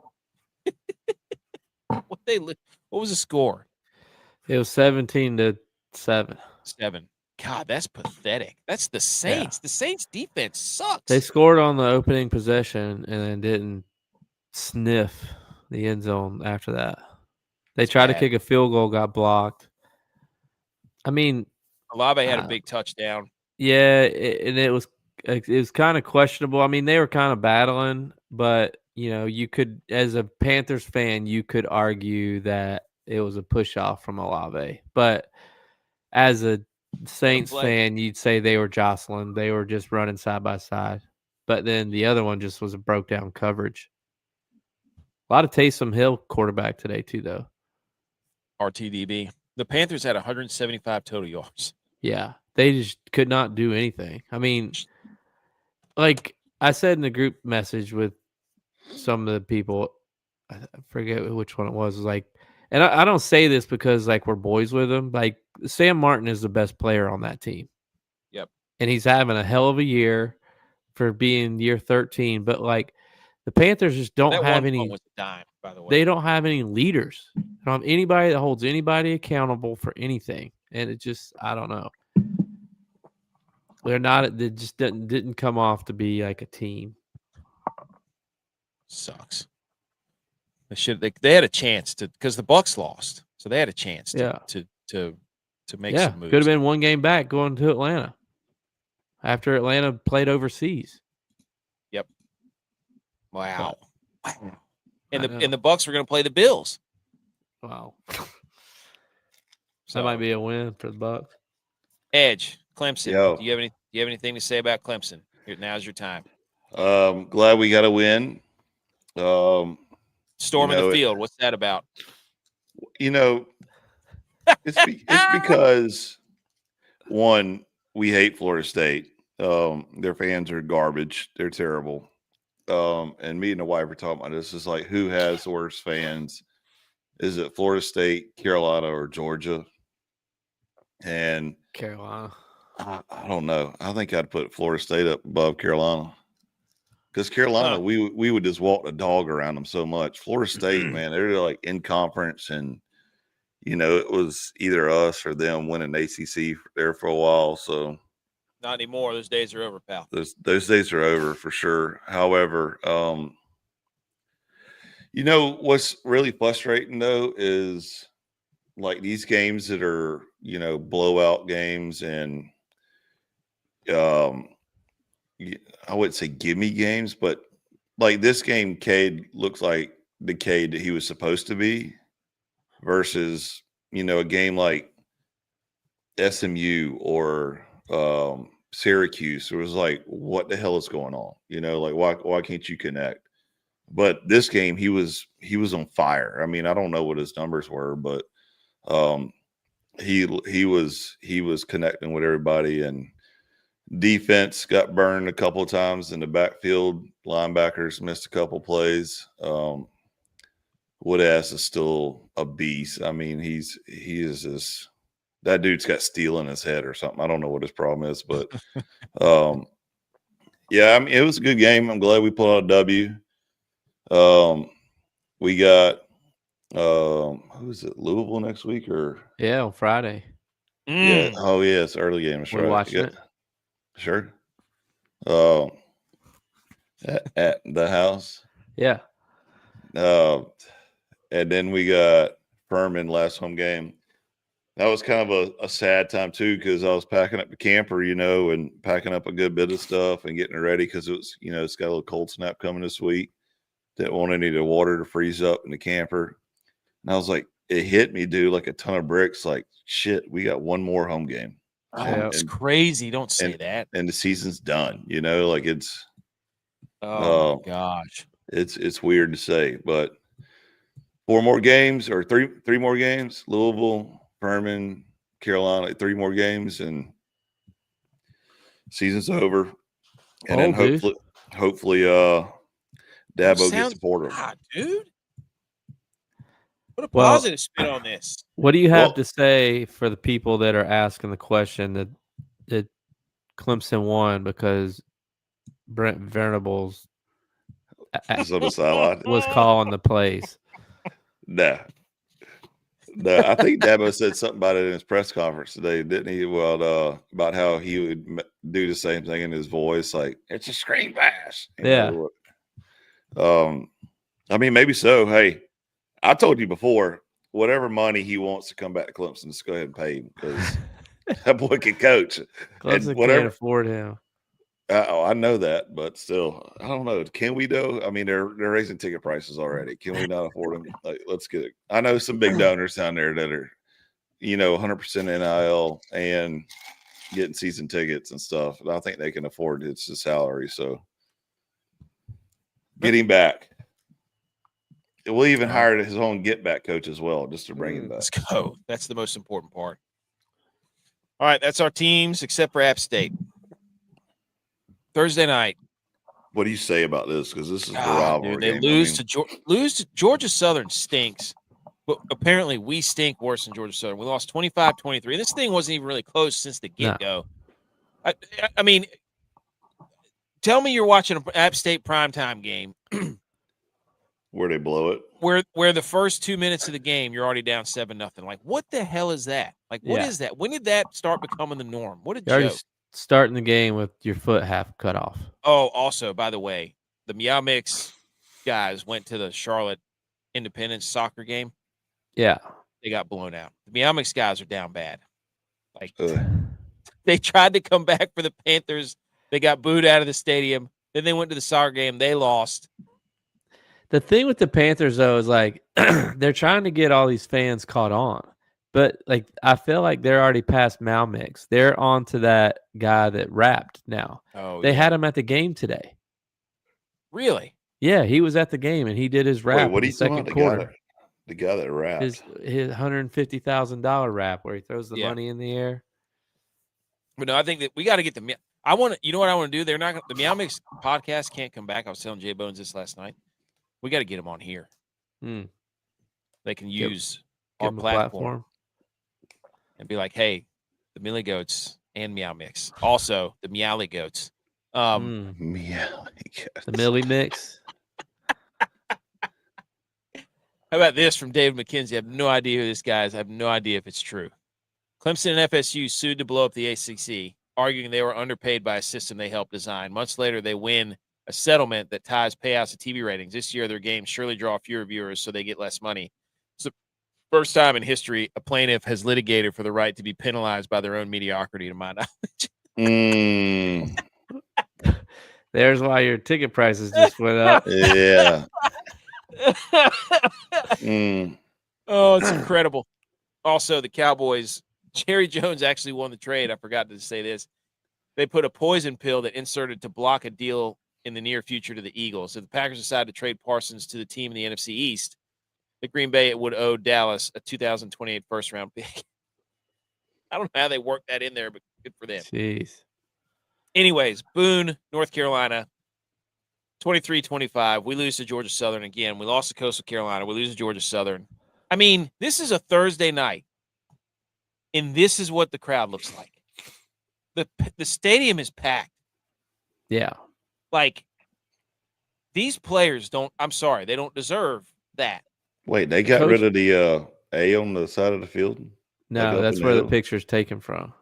Speaker 1: What was the score?
Speaker 2: It was 17-7.
Speaker 1: 7. God, that's pathetic. That's the Saints. Yeah. The Saints defense sucks.
Speaker 2: They scored on the opening possession and then didn't sniff the end zone after that. They tried to kick a field goal, got blocked. I mean,
Speaker 1: Olave had a big touchdown.
Speaker 2: Yeah, and it was kind of questionable. I mean, they were kind of battling, but you could, as a Panthers fan, you could argue that it was a push off from Olave. But as a Saints fan, you'd say they were jostling. They were just running side by side. But then the other one just was a broke down coverage. A lot of Taysom Hill quarterback today too, though.
Speaker 1: RTDB. The Panthers had 175 total yards.
Speaker 2: Yeah, they just could not do anything. I mean, like I said in the group message with some of the people, I forget which one it was, like, and I don't say this because like we're boys with him. Like Sam Martin is the best player on that team.
Speaker 1: Yep.
Speaker 2: And he's having a hell of a year for being year 13. But like the Panthers just don't have any.
Speaker 1: Was a dime, by the way.
Speaker 2: They don't have any leaders. They don't have anybody that holds anybody accountable for anything. And it just, I don't know. They're not. They just didn't come off to be like a team.
Speaker 1: Sucks. They had a chance to, because the Bucs lost, so they had a chance to make some moves.
Speaker 2: Could have been one game back going to Atlanta after Atlanta played overseas.
Speaker 1: Yep. Wow. And the Bucs were going to play the Bills.
Speaker 2: Wow. That might be a win for the Bucs.
Speaker 1: Edge, Clemson.
Speaker 3: Yo.
Speaker 1: Do you have anything to say about Clemson? Now's your time.
Speaker 3: Glad we got a win.
Speaker 1: Storm in the field. What's that about?
Speaker 3: It's because, one, we hate Florida State. Their fans are garbage. They're terrible. And me and the wife were talking about this. It's like, who has worse fans? Is it Florida State, Carolina, or Georgia? And
Speaker 2: Carolina.
Speaker 3: I don't know. I think I'd put Florida State up above Carolina. Because Carolina, we would just walk the dog around them so much. Florida State, man, they're like in conference, and it was either us or them winning ACC there for a while. So
Speaker 1: not anymore. Those days are over, pal.
Speaker 3: Those days are over for sure. However, what's really frustrating though is like these games that are blowout games and I wouldn't say gimme games, but like this game, Cade looks like the Cade that he was supposed to be versus, a game like SMU or Syracuse. It was like, what the hell is going on? Like why can't you connect? But this game, he was on fire. I mean, I don't know what his numbers were, but he was connecting with everybody, and defense got burned a couple of times in the backfield. Linebackers missed a couple plays. Woodass is still a beast. I mean, he is this. That dude's got steel in his head or something. I don't know what his problem is, but yeah, I mean, it was a good game. I'm glad we pulled out a W. We got who is it? Louisville next week or
Speaker 2: on Friday.
Speaker 3: Yeah. Oh yeah, it's early game.
Speaker 2: We're watching it.
Speaker 3: Sure. At the house.
Speaker 2: Yeah.
Speaker 3: And then we got Furman last home game. That was kind of a sad time too, because I was packing up the camper, and packing up a good bit of stuff and getting it ready because it was, it's got a little cold snap coming this week. Didn't want any of the water to freeze up in the camper. And I was like, it hit me, dude, like a ton of bricks. Like, shit, we got one more home game.
Speaker 1: Oh, it's crazy. Don't say that.
Speaker 3: And the season's done, like it's.
Speaker 1: Oh my gosh.
Speaker 3: It's weird to say, but 4 more games or three more games, Louisville, Furman, Carolina, 3 more games, and season's over. And then hopefully, Dabo gets supportive.
Speaker 1: Dude. Put a positive spin on this.
Speaker 2: What do you have to say for the people that are asking the question that Clemson won because Brent Venables was calling the plays?
Speaker 3: No, I think Dabo said something about it in his press conference today, didn't he? Well, about how he would do the same thing in his voice, like it's a screen pass.
Speaker 2: Yeah.
Speaker 3: I mean, maybe so. Hey, I told you before, whatever money he wants to come back to Clemson, just go ahead and pay him because that boy can coach.
Speaker 2: Clemson can't afford him.
Speaker 3: I know that, but still, I don't know. Can we though? I mean, they're raising ticket prices already. Can we not afford them? Like, let's get it. I know some big donors down there that are, 100% NIL and getting season tickets and stuff. And I think they can afford it. It's the salary. So get him back. We'll even hire his own get back coach as well, just to bring him back.
Speaker 1: Let's go. That's the most important part. All right, that's our teams except for App State. Thursday night.
Speaker 3: What do you say about this? Because this is the rivalry
Speaker 1: dude, they
Speaker 3: game.
Speaker 1: lose to Georgia Southern stinks. But apparently we stink worse than Georgia Southern. We lost 25-23. This thing wasn't even really close since the get-go. No. I mean, tell me you're watching an App State primetime game.
Speaker 3: Where they blow it.
Speaker 1: Where the first 2 minutes of the game, you're already down 7-0. Like, what the hell is that? Like, what is that? When did that start becoming the norm? What a joke.
Speaker 2: Starting the game with your foot half cut off.
Speaker 1: Oh, also, by the way, the Meow Mix guys went to the Charlotte Independence soccer game.
Speaker 2: Yeah.
Speaker 1: They got blown out. The Meow Mix guys are down bad. Like, they tried to come back for the Panthers. They got booed out of the stadium. Then they went to the soccer game. They lost.
Speaker 2: The thing with the Panthers, though, is like they're trying to get all these fans caught on. But, like, I feel like they're already past Mal Mix. They're on to that guy that rapped now.
Speaker 1: Oh,
Speaker 2: they had him at the game today.
Speaker 1: Really?
Speaker 2: Yeah, he was at the game, and he did his rap.
Speaker 3: Wait, what
Speaker 2: in the second quarter.
Speaker 3: The guy that rapped.
Speaker 2: His $150,000 rap where he throws the money in the air.
Speaker 1: But no, I think that we got to get the – I want to – you know what I want to do? They're not – the Meow Mix podcast can't come back. I was telling Jay Bones this last night. We got to get them on here. They can use our platform and be like, hey, the Millie Goats and Meow Mix. Also, the Meowly Goats.
Speaker 3: Meowly Goats.
Speaker 2: The Millie Mix.
Speaker 1: How about this from David McKenzie? I have no idea who this guy is. I have no idea if it's true. Clemson and FSU sued to blow up the ACC, arguing they were underpaid by a system they helped design. Months later, they win a settlement that ties payouts to TV ratings. This year, their games surely draw fewer viewers, so they get less money. It's the first time in history a plaintiff has litigated for the right to be penalized by their own mediocrity, to my knowledge.
Speaker 2: There's why your ticket prices just went up.
Speaker 3: Yeah.
Speaker 1: Oh, it's incredible. Also, the Cowboys, Jerry Jones actually won the trade. I forgot to say this. They put a poison pill that inserted to block a deal in the near future to the Eagles. If the Packers decided to trade Parsons to the team in the NFC East, the Green Bay would owe Dallas a 2028 first-round pick. I don't know how they worked that in there, but good for them.
Speaker 2: Jeez.
Speaker 1: Anyways, Boone, North Carolina, 23-25. We lose to Georgia Southern again. We lost to Coastal Carolina. We lose to Georgia Southern. I mean, this is a Thursday night, and this is what the crowd looks like. The stadium is packed.
Speaker 2: Yeah.
Speaker 1: Like, these players don't – I'm sorry, they don't deserve that.
Speaker 3: Wait, they got rid of the A on the side of the field?
Speaker 2: No, that's where the picture's taken from.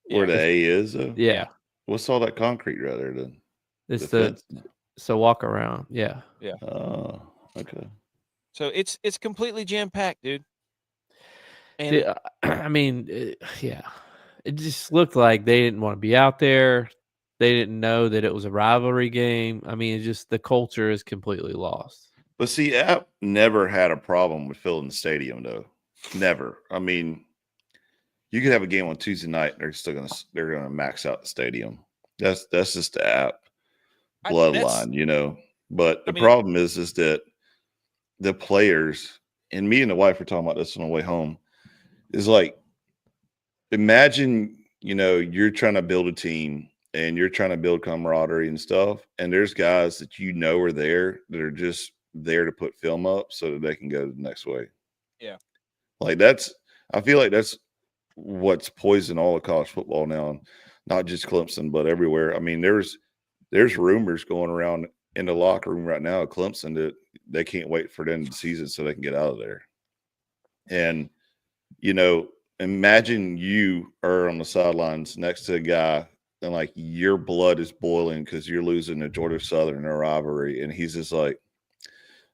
Speaker 3: Where the A is?
Speaker 2: Yeah.
Speaker 3: What's all that concrete right there then?
Speaker 2: It's so walk around. Yeah.
Speaker 1: Yeah.
Speaker 3: Oh, okay.
Speaker 1: So it's completely jam-packed, dude. And
Speaker 2: dude, I mean, yeah. It just looked like they didn't want to be out there. They didn't know that it was a rivalry game. I mean, the culture is completely lost.
Speaker 3: But see, App never had a problem with filling the stadium, though. Never. I mean, you could have a game on Tuesday night, and they're gonna max out the stadium. That's just the App bloodline, But the problem is that the players, and me and the wife were talking about this on the way home, is like, imagine, you're trying to build a team and you're trying to build camaraderie and stuff, and there's guys that are there that are just there to put film up so that they can go the next way.
Speaker 1: Yeah.
Speaker 3: Like I feel like that's what's poisoned all of college football now, not just Clemson, but everywhere. I mean, there's rumors going around in the locker room right now at Clemson that they can't wait for the end of the season so they can get out of there. And, imagine you are on the sidelines next to a guy and like your blood is boiling because you're losing to Georgia Southern in a rivalry. And he's just like,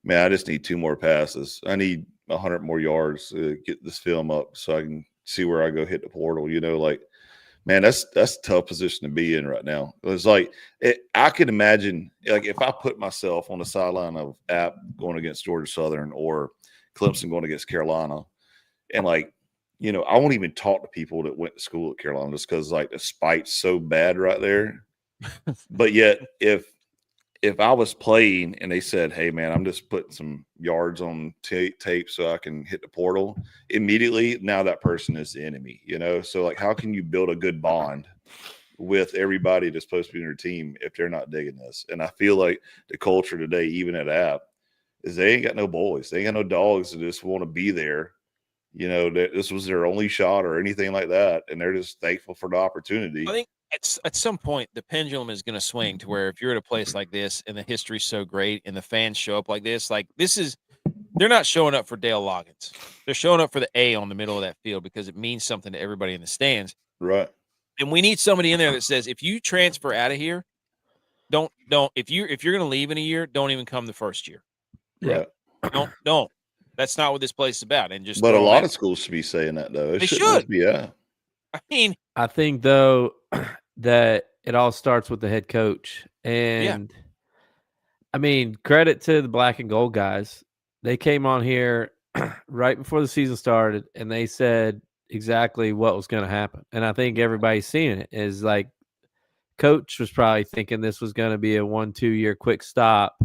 Speaker 3: man, I just need 2 more passes. I need 100 more yards to get this film up so I can see where I go hit the portal. Like, Man, that's a tough position to be in right now. It's like I can imagine, like if I put myself on the sideline of App going against Georgia Southern or Clemson going against Carolina, and like, you know, I won't even talk to people that went to school at Carolina just because like the spite's so bad right there. But yet, if I was playing and they said, "Hey, man, I'm just putting some yards on tape so I can hit the portal," immediately now that person is the enemy, you know? So, like, how can you build a good bond with everybody that's supposed to be in your team if they're not digging this? And I feel like the culture today, even at App, is they ain't got no boys. They ain't got no dogs that just want to be there. You know, that this was their only shot or anything like that. And they're just thankful for the opportunity.
Speaker 1: I think at some point the pendulum is going to swing to where if you're at a place like this and the history's so great and the fans show up like this is they're not showing up for Dale Loggins. They're showing up for the A on the middle of that field because it means something to everybody in the stands.
Speaker 3: Right.
Speaker 1: And we need somebody in there that says, if you transfer out of here, don't if you're going to leave in a year, don't even come the first year.
Speaker 3: Right.
Speaker 1: Don't. That's not what this place is about. And just
Speaker 3: but a lot of schools should be saying that though.
Speaker 1: They should.
Speaker 3: Yeah.
Speaker 1: I mean,
Speaker 2: I think though that it all starts with the head coach, and I mean, credit to the black and gold guys. They came on here right before the season started, and they said exactly what was going to happen. And I think everybody's seeing it. Is like, coach was probably thinking this was going to be a 1-2 year quick stop,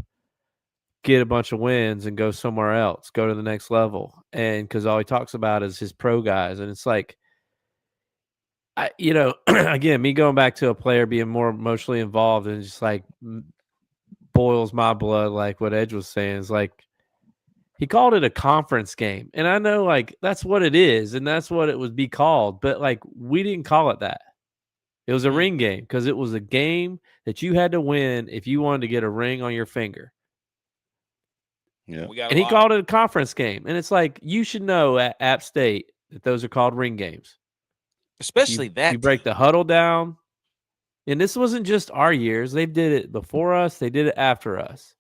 Speaker 2: get a bunch of wins, and go somewhere else, go to the next level. And because all he talks about is his pro guys, and it's like, again, me going back to a player being more emotionally involved and just like boils my blood, like what Edge was saying, is like he called it a conference game. And I know like that's what it is, and that's what it would be called. But like we didn't call it that. It was a ring game because it was a game that you had to win if you wanted to get a ring on your finger.
Speaker 3: Yeah.
Speaker 2: And he called it a conference game. And it's like, you should know at App State that those are called ring games.
Speaker 1: Especially
Speaker 2: you break the huddle down. And this wasn't just our years. They did it before us. They did it after us.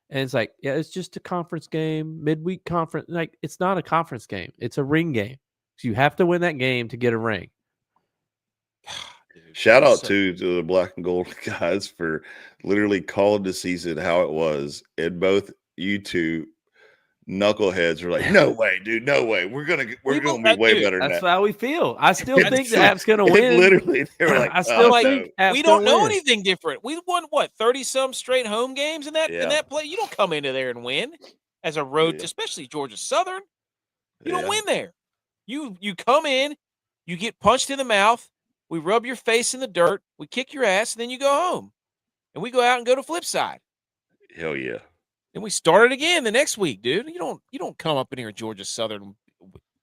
Speaker 2: And it's like, yeah, it's just a conference game, midweek conference. Like, it's not a conference game. It's a ring game. So you have to win that game to get a ring.
Speaker 3: Shout out to the black and gold guys for literally calling the season how it was. And both you two knuckleheads are like, no way, dude, no way. We're gonna be way better than that.
Speaker 2: That's how we feel. I still think the App's gonna win.
Speaker 3: Literally, they were like,
Speaker 2: I still think
Speaker 1: we don't know anything different. We won what 30-some straight home games in that play. You don't come into there and win as a road, especially Georgia Southern. You don't win there. You come in, you get punched in the mouth. We rub your face in the dirt. We kick your ass, and then you go home, and we go out and go to flip side.
Speaker 3: Hell yeah.
Speaker 1: And we started again the next week, dude. You don't come up in here, Georgia Southern,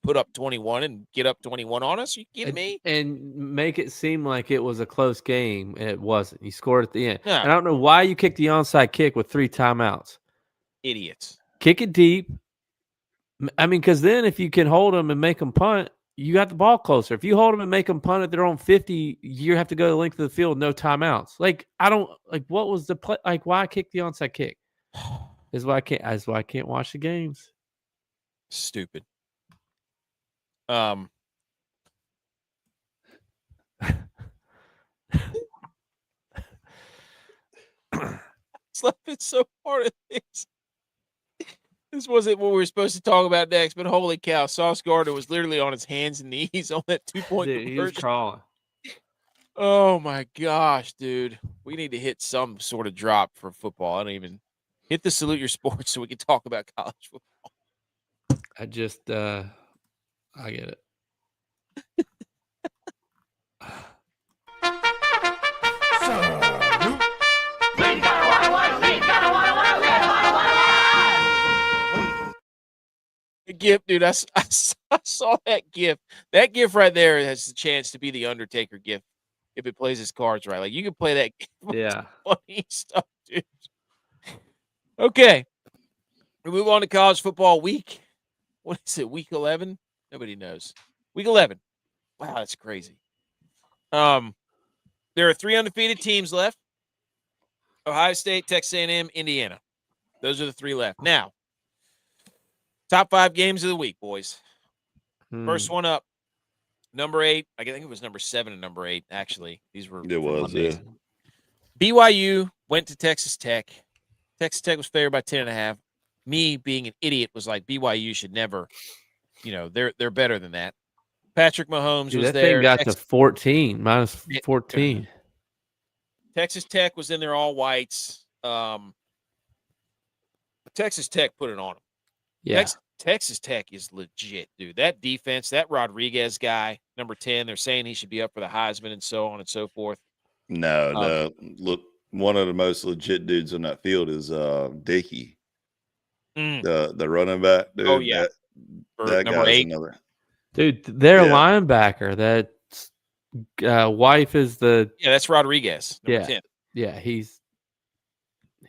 Speaker 1: put up 21 and get up 21 on us. Are you kidding me?
Speaker 2: And make it seem like it was a close game. It wasn't. You scored at the end.
Speaker 1: Yeah.
Speaker 2: And I don't know why you kicked the onside kick with 3 timeouts.
Speaker 1: Idiots.
Speaker 2: Kick it deep. I mean, because then if you can hold them and make them punt, you got the ball closer. If you hold them and make them punt at their own 50, you have to go the length of the field, no timeouts. Like, I don't like what was the play? Like, why kick the onside kick? Is why I can't watch the games.
Speaker 1: Stupid. It's so hard at this. This wasn't what we were supposed to talk about next, but holy cow, Sauce Gardner was literally on his hands and knees on that 2-point conversion.
Speaker 2: He was crawling.
Speaker 1: Oh my gosh, dude. We need to hit some sort of drop for football. I don't even hit the salute your sports so we can talk about college football.
Speaker 2: I just I get it.
Speaker 1: The GIF, dude. I saw that GIF. That GIF right there has the chance to be the Undertaker GIF if it plays his cards right. Like, you can play that GIF.
Speaker 2: Yeah.
Speaker 1: Funny stuff, dude. Okay. We move on to college football week. What is it, week 11? Nobody knows. Week 11. Wow, that's crazy. There are 3 undefeated teams left. Ohio State, Texas A&M, Indiana. Those are the 3 left. Now, top 5 games of the week, boys. First one up, number 8. I think it was number 7 and number 8. Actually, these were
Speaker 3: it was
Speaker 1: Mondays. BYU went to Texas Tech. Texas Tech was favored by 10.5. Me being an idiot was like, BYU should never. They're better than that. Patrick Mahomes was
Speaker 2: that
Speaker 1: there.
Speaker 2: Thing got to 14 minus 14.
Speaker 1: Texas Tech was in there all whites. Texas Tech put it on them.
Speaker 2: Yeah.
Speaker 1: Texas Tech is legit, dude. That defense, that Rodriguez guy, number 10, they're saying he should be up for the Heisman and so on and so forth.
Speaker 3: No, look, one of the most legit dudes on that field is Dickey, the running back. Dude,
Speaker 1: oh yeah,
Speaker 3: that
Speaker 1: number
Speaker 3: guy's
Speaker 1: 8.
Speaker 3: another.
Speaker 2: Dude, their linebacker, that wife is the
Speaker 1: that's Rodriguez. Number 10.
Speaker 2: Yeah, he's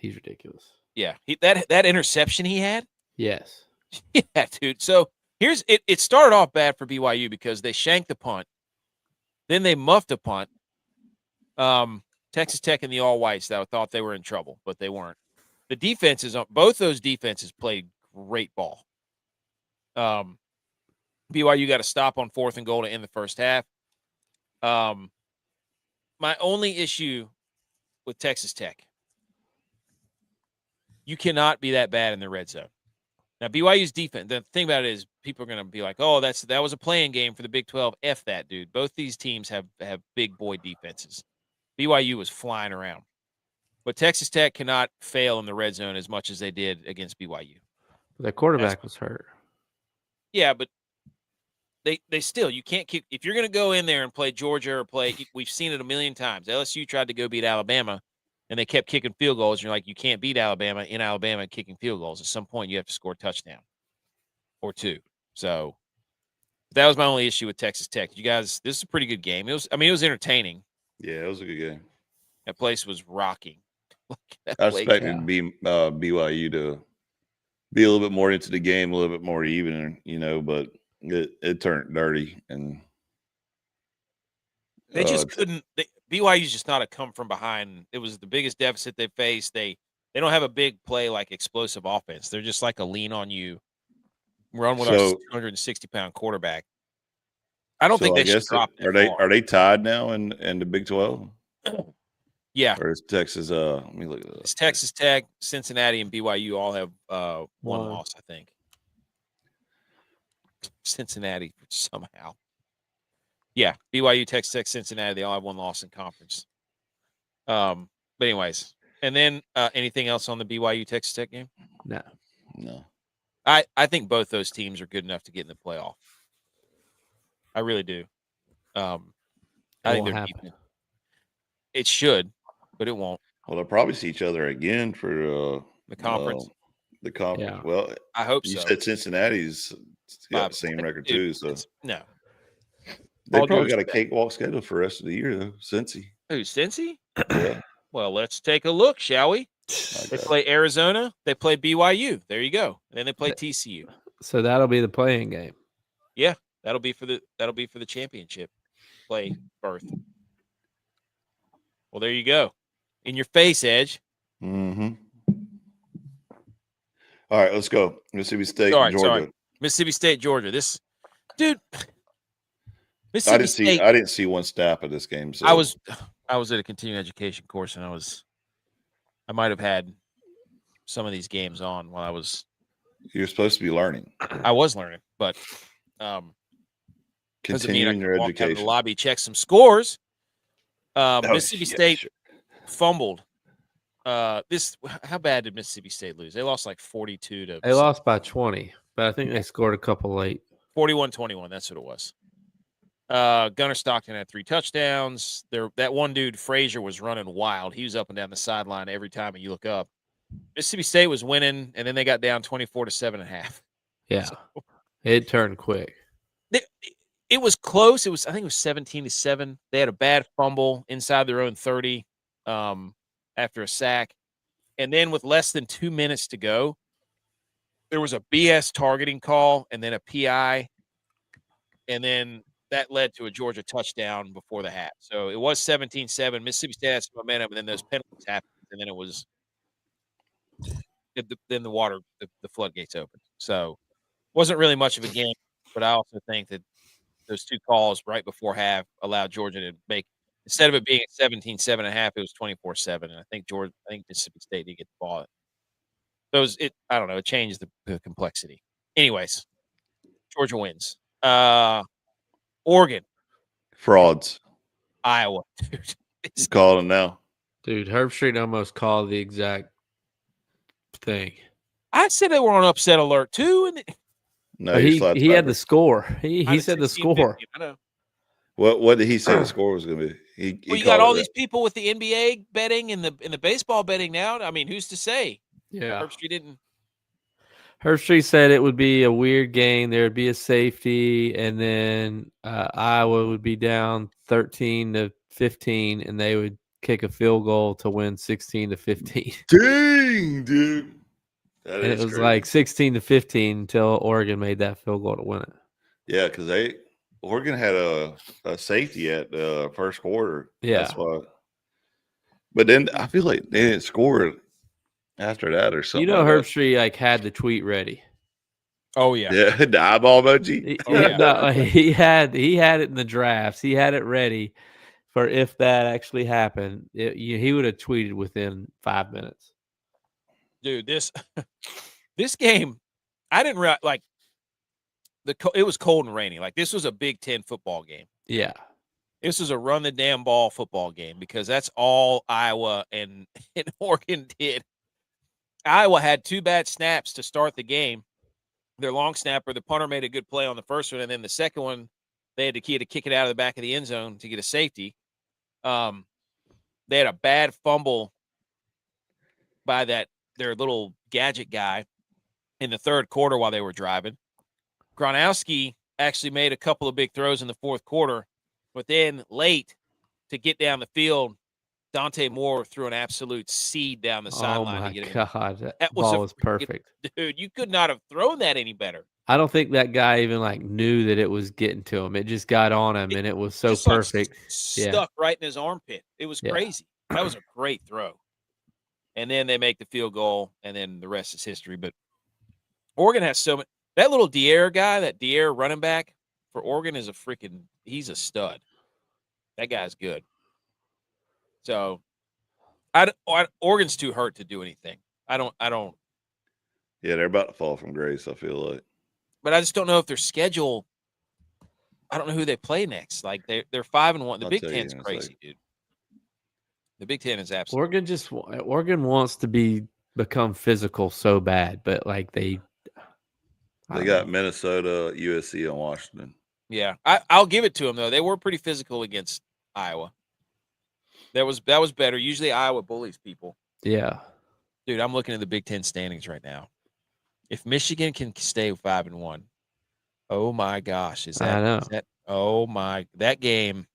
Speaker 2: ridiculous.
Speaker 1: Yeah, that interception he had.
Speaker 2: Yes.
Speaker 1: Yeah, dude. So here's it. It started off bad for BYU because they shanked the punt, then they muffed a punt. Texas Tech and the all whites that thought they were in trouble, but they weren't. The defenses, both those defenses played great ball. BYU got a stop on 4th and goal to end the first half. My only issue with Texas Tech, you cannot be that bad in the red zone. Now, BYU's defense, the thing about it is people are going to be like, oh, that was a playing game for the Big 12. F that, dude. Both these teams have big boy defenses. BYU was flying around. But Texas Tech cannot fail in the red zone as much as they did against BYU.
Speaker 2: Their quarterback was hurt.
Speaker 1: Yeah, but they still, you can't keep – if you're going to go in there and play Georgia or we've seen it a million times. LSU tried to go beat Alabama, and they kept kicking field goals. And you're like, you can't beat Alabama in Alabama kicking field goals. At some point, you have to score a touchdown or 2. So that was my only issue with Texas Tech. You guys, this is a pretty good game. It was entertaining.
Speaker 3: Yeah, it was a good game.
Speaker 1: That place was rocking.
Speaker 3: I expected BYU to be a little bit more into the game, a little bit more even, but it turned dirty, and
Speaker 1: they just couldn't. BYU's just not a come from behind. It was the biggest deficit they faced. They don't have a big play like explosive offense. They're just like a lean on you, run with our 260-pound quarterback. I don't think they should drop that
Speaker 3: Are they tied now in the Big 12?
Speaker 1: Yeah.
Speaker 3: Or is Texas? Let me look at this.
Speaker 1: It's Texas Tech, Cincinnati, and BYU all have one loss, I think. Cincinnati somehow. Yeah, BYU, Texas Tech, Cincinnati, they all have one loss in conference. But anyways, and then anything else on the BYU Texas Tech game?
Speaker 3: No.
Speaker 1: I think both those teams are good enough to get in the playoff. I really do. I think they're deep. It should, but it won't.
Speaker 3: Well, they'll probably see each other again for
Speaker 1: the conference.
Speaker 3: The conference.
Speaker 2: Yeah.
Speaker 3: Well,
Speaker 1: I hope
Speaker 3: you
Speaker 1: so.
Speaker 3: said Cincinnati's got the same record too, so
Speaker 1: no.
Speaker 3: They probably got a cakewalk schedule for the rest of the year, though. Cincy.
Speaker 1: Who, Cincy?
Speaker 3: Yeah.
Speaker 1: Well, let's take a look, shall we? They play Arizona. They play BYU. There you go. And then they play TCU.
Speaker 2: So that'll be the playing game.
Speaker 1: Yeah, that'll be for the championship play berth. Well, there you go. In your face, Edge.
Speaker 3: Mm-hmm. All right, let's go. Mississippi State, Georgia.
Speaker 1: Sorry. Mississippi State, Georgia. This dude. Mississippi State.
Speaker 3: I didn't see one snap of this game. So
Speaker 1: I was at a continuing education course, and I might have had some of these games on while I was.
Speaker 3: You're supposed to be learning.
Speaker 1: I was learning, but
Speaker 3: continuing your education.
Speaker 1: Out of the lobby, check some scores. Mississippi State fumbled. How bad did Mississippi State lose? They lost like 42 to.
Speaker 2: They lost by 20, but I think they scored a couple late.
Speaker 1: 41-21. That's what it was. Gunnar Stockton had 3 touchdowns. That one dude, Frazier, was running wild. He was up and down the sideline every time you look up. Mississippi State was winning, and then they got down 24 to 7.5.
Speaker 2: Yeah, it turned quick.
Speaker 1: It was close. I think it was 17-7. They had a bad fumble inside their own 30 after a sack, and then with less than 2 minutes to go, there was a BS targeting call and then a PI, and then that led to a Georgia touchdown before the half. So it was 17-7. Mississippi State had some momentum, and then those penalties happened, and then it was then the floodgates opened. So it wasn't really much of a game, but I also think that those two calls right before half allowed Georgia to make, instead of it being 17-7.5, it was 24-7. And I think Mississippi State did get the ball. I don't know, it changed the complexity. Anyways, Georgia wins. Oregon.
Speaker 3: Frauds.
Speaker 1: Iowa. Dude.
Speaker 3: He's calling now.
Speaker 2: Dude, Herbstreit almost called the exact thing.
Speaker 1: I said they were on upset alert too, and
Speaker 3: no,
Speaker 2: he had the score. He said the score.
Speaker 1: 50, I know.
Speaker 3: What did he say the score was going to be?
Speaker 1: You got all these people with the NBA betting and the baseball betting now. I mean, who's to say?
Speaker 2: Yeah,
Speaker 1: Herbstreit didn't.
Speaker 2: Herbstreit said it would be a weird game. There would be a safety, and then Iowa would be down 13-15, and they would kick a field goal to win 16-15.
Speaker 3: Dang, dude.
Speaker 2: And it was like 16-15 until Oregon made that field goal to win it.
Speaker 3: Yeah, because Oregon had a safety at the first quarter.
Speaker 2: Yeah.
Speaker 3: That's why. But then I feel like they didn't score after that or something.
Speaker 2: Herbstreit had the tweet ready.
Speaker 1: Oh yeah.
Speaker 3: Yeah, the eyeball emoji.
Speaker 2: He had it in the drafts. He had it ready for if that actually happened. He would have tweeted within 5 minutes.
Speaker 1: Dude, this game, I didn't realize, like, it was cold and rainy. Like, this was a Big Ten football game.
Speaker 2: Yeah.
Speaker 1: This was a run the damn ball football game because that's all Iowa and Oregon did. Iowa had 2 bad snaps to start the game. Their long snapper, the punter, made a good play on the first one, and then the second one, they had to kick it out of the back of the end zone to get a safety. They had a bad fumble by their little gadget guy in the third quarter while they were driving. Gronkowski actually made a couple of big throws in the fourth quarter, but then late to get down the field, Dante Moore threw an absolute seed down the sideline.
Speaker 2: Oh, my God. That
Speaker 1: ball
Speaker 2: was perfect.
Speaker 1: Dude, you could not have thrown that any better.
Speaker 2: I don't think that guy even knew that it was getting to him. It just got on him, and it was so perfect.
Speaker 1: Stuck right in his armpit. It was crazy. That was a great throw. And then they make the field goal, and then the rest is history. But Oregon has so many. That little Dier guy, that Dier running back for Oregon is he's a stud. That guy's good. So, Oregon's too hurt to do anything. I don't.
Speaker 3: Yeah, they're about to fall from grace, I feel like.
Speaker 1: But I just don't know if their schedule. I don't know who they play next. Like they're 5-1. The Big Ten's crazy, dude. The Big Ten is absolutely.
Speaker 2: Oregon wants to become physical so bad, but they
Speaker 3: got Minnesota, USC, and Washington.
Speaker 1: Yeah, I'll give it to them though. They were pretty physical against Iowa. That was better. Usually Iowa bullies people.
Speaker 2: Yeah,
Speaker 1: dude, I'm looking at the Big Ten standings right now. If Michigan can stay 5-1, oh my gosh, that game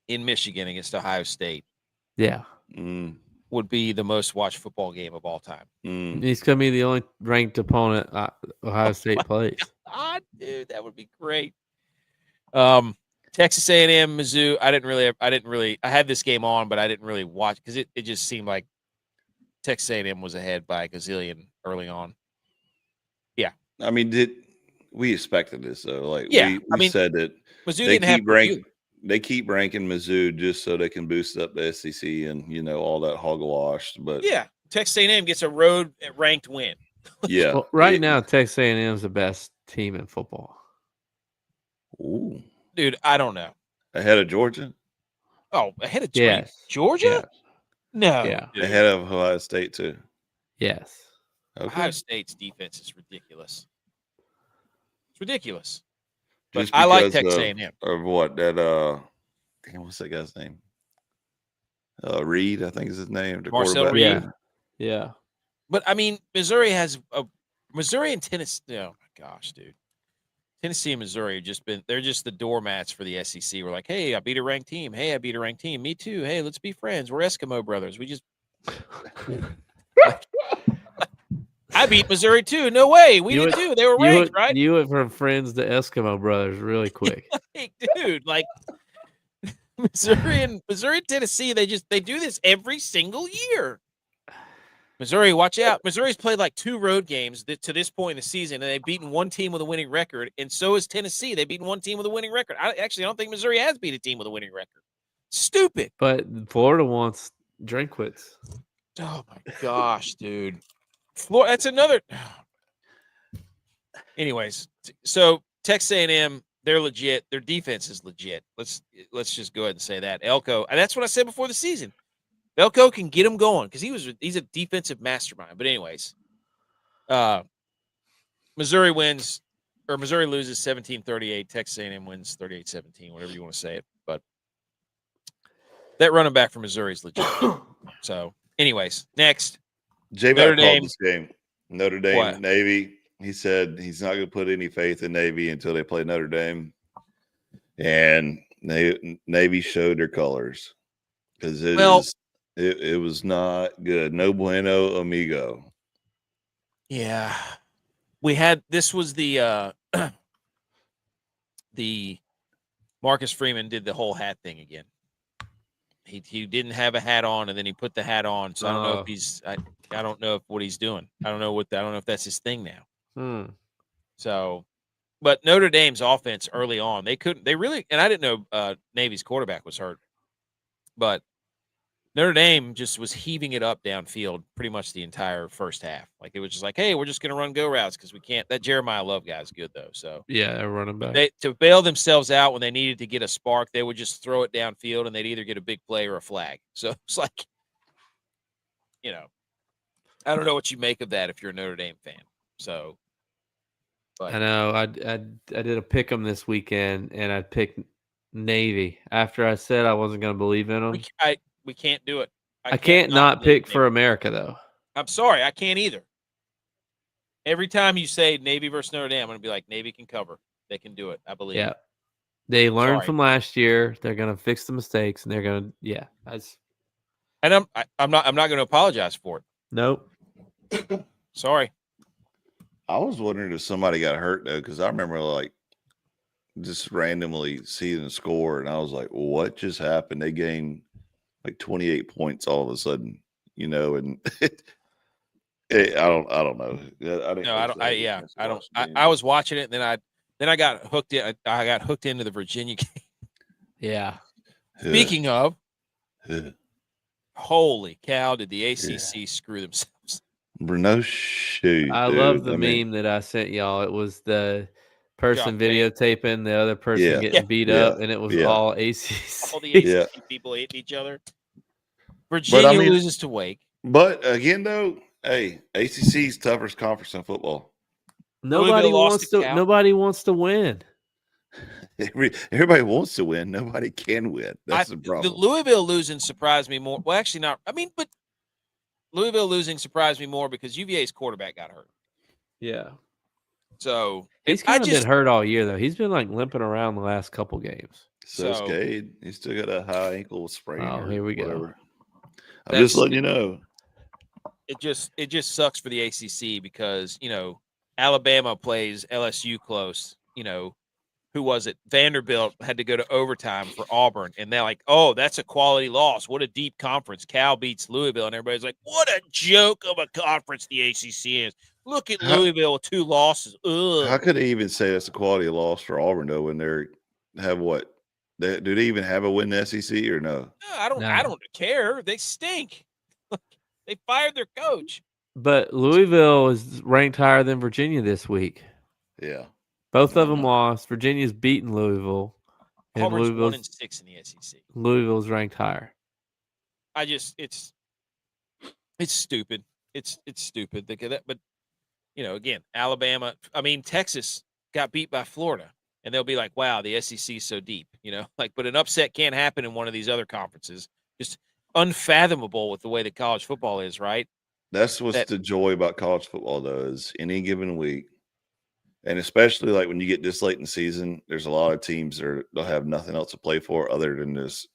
Speaker 1: in Michigan against Ohio State?
Speaker 2: Yeah.
Speaker 1: Would be the most watched football game of all time.
Speaker 2: He's going to be the only ranked opponent Ohio State plays.
Speaker 1: God, dude, that would be great. Texas A&M, Mizzou. I had this game on, but I didn't really watch because it just seemed like Texas A&M was ahead by a gazillion early on. Yeah.
Speaker 3: I mean, we expected this though? We said that
Speaker 1: Mizzou
Speaker 3: they keep ranking Mizzou just so they can boost up the SEC and all that hogwash. But
Speaker 1: yeah, Texas A&M gets a road ranked win.
Speaker 3: Yeah,
Speaker 2: well, now Texas A&M is the best team in football.
Speaker 3: Ooh,
Speaker 1: dude, I don't know.
Speaker 3: Ahead of Georgia?
Speaker 1: Oh, ahead of Georgia? Yes. Georgia?
Speaker 2: Yes.
Speaker 1: No.
Speaker 2: Yeah.
Speaker 3: Dude. Ahead of Ohio State too.
Speaker 2: Yes.
Speaker 3: Okay.
Speaker 1: Ohio State's defense is ridiculous. It's ridiculous. But I like Texas A&M.
Speaker 3: Of what that what's that guy's name? Reed, I think is his name. The
Speaker 1: Marcel Reed.
Speaker 2: Yeah.
Speaker 1: But I mean, Missouri and Tennessee. Oh my gosh, dude. Tennessee and Missouri they're just the doormats for the SEC. We're like, hey, I beat a ranked team. Hey, I beat a ranked team. Me too. Hey, let's be friends. We're Eskimo brothers. We just I beat Missouri too. No way. We did too. They were ranked, right?
Speaker 2: You went from friends to Eskimo brothers really quick.
Speaker 1: Dude, Missouri and Tennessee, they do this every single year. Missouri, watch out. Missouri's played like 2 road games to this point in the season, and they've beaten one team with a winning record, and so is Tennessee. They've beaten one team with a winning record. I don't think Missouri has beat a team with a winning record. Stupid.
Speaker 2: But Florida wants Drinkwitz.
Speaker 1: Oh, my gosh, dude. Florida, that's another. Anyways, so Texas A&M, they're legit. Their defense is legit. Let's just go ahead and say that. Elko, and that's what I said before the season. Elko can get him going because he's a defensive mastermind. But anyways, Missouri loses 17-38. Texas A&M wins 38-17, whatever you want to say it. But that running back for Missouri is legit. So, anyways, next.
Speaker 3: J-Mac called this game. Notre Dame,
Speaker 1: What?
Speaker 3: Navy. He said he's not going to put any faith in Navy until they play Notre Dame. And Navy showed their colors because it was not good. No bueno, amigo.
Speaker 1: Yeah. This was the Marcus Freeman did the whole hat thing again. He didn't have a hat on, and then he put the hat on. So I don't know if he's I don't know if what he's doing. I don't know if that's his thing now. So, but Notre Dame's offense early on, they really, and I didn't know Navy's quarterback was hurt, but Notre Dame just was heaving it up downfield pretty much the entire first half. Like, it was just like, hey, we're just going to run go routes because we can't. That Jeremiah Love guy is good, though. So,
Speaker 2: yeah, they're running back.
Speaker 1: To bail themselves out when they needed to get a spark, they would just throw it downfield and they'd either get a big play or a flag. So, it's like, I don't know what you make of that if you're a Notre Dame fan. So, but
Speaker 2: I know I did a pick 'em this weekend, and I picked Navy after I said I wasn't going to believe in them.
Speaker 1: We can't do it.
Speaker 2: I can't not pick for America, though.
Speaker 1: I'm sorry. I can't either. Every time you say Navy versus Notre Dame, I'm going to be like, Navy can cover. They can do it. I believe.
Speaker 2: Yeah. They learned from last year. They're going to fix the mistakes, and they're going to,
Speaker 1: And I'm not going to apologize for it.
Speaker 2: Nope.
Speaker 1: Sorry.
Speaker 3: I was wondering if somebody got hurt, though, because I remember, like, just randomly seeing the score, and I was like, what just happened? They gained like 28 points all of a sudden, and I don't know.
Speaker 1: I was watching it, and then I got hooked in. I got hooked into the Virginia game.
Speaker 2: Yeah.
Speaker 1: Speaking of, holy cow, did the ACC screw themselves?
Speaker 3: No shoot.
Speaker 2: I love the meme that I sent y'all. It was the person videotaping the other person getting beat up, and it was all ACC.
Speaker 1: All the ACC people hating each other. Virginia loses to Wake.
Speaker 3: But again, though, hey, ACC's toughest conference in football.
Speaker 2: Nobody wants to win.
Speaker 3: Everybody wants to win. Nobody can win. That's the problem.
Speaker 1: The Louisville losing surprised me more. Well, actually not. I mean, but Louisville losing surprised me more because UVA's quarterback got hurt.
Speaker 2: Yeah.
Speaker 1: So
Speaker 2: he's kind of been hurt all year, though. He's been like limping around the last couple games.
Speaker 3: So Cade. He's still got a high ankle sprain.
Speaker 2: Oh, here we go.
Speaker 3: I'm just letting you know.
Speaker 1: It just sucks for the ACC because, Alabama plays LSU close. Who was it? Vanderbilt had to go to overtime for Auburn, and they're like, "Oh, that's a quality loss. What a deep conference." Cal beats Louisville, and everybody's like, "What a joke of a conference the ACC is." Look at Louisville with 2 losses. Ugh.
Speaker 3: How could they even say it's a quality loss for Auburn though when they have what? Do they even have a win in the SEC or no?
Speaker 1: I don't care. They stink. They fired their coach.
Speaker 2: But Louisville is ranked higher than Virginia this week.
Speaker 3: Yeah.
Speaker 2: Both of them lost. Virginia's beaten Louisville. And
Speaker 1: Auburn's
Speaker 2: Louisville's
Speaker 1: 1-6 in the SEC.
Speaker 2: Louisville's ranked higher.
Speaker 1: It's stupid. It's stupid. But again, Alabama. I mean, Texas got beat by Florida, and they'll be like, "Wow, the SEC is so deep." But an upset can't happen in one of these other conferences. Just unfathomable with the way that college football is, right?
Speaker 3: That's what's the joy about college football, though, is any given week. And especially like when you get this late in the season, there's a lot of teams that they'll have nothing else to play for other than just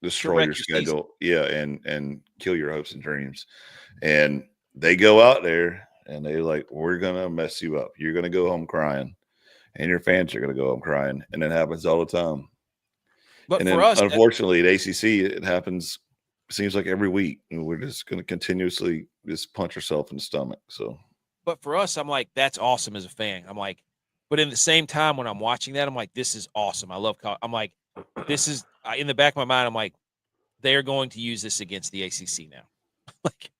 Speaker 3: destroy your schedule. Yeah, and kill your hopes and dreams. And they go out there and they're like, we're going to mess you up. You're going to go home crying. And your fans are going to go home crying. And it happens all the time.
Speaker 1: But
Speaker 3: and
Speaker 1: for
Speaker 3: then,
Speaker 1: us,
Speaker 3: unfortunately, at ACC, it happens seems like every week, and we're just going to continuously just punch ourselves in the stomach. So,
Speaker 1: but for us, I'm like, that's awesome as a fan. I'm like, but in the same time, when I'm watching that, I'm like, this is awesome. I love. I'm like, this is in the back of my mind. I'm like, they're going to use this against the ACC now. Like,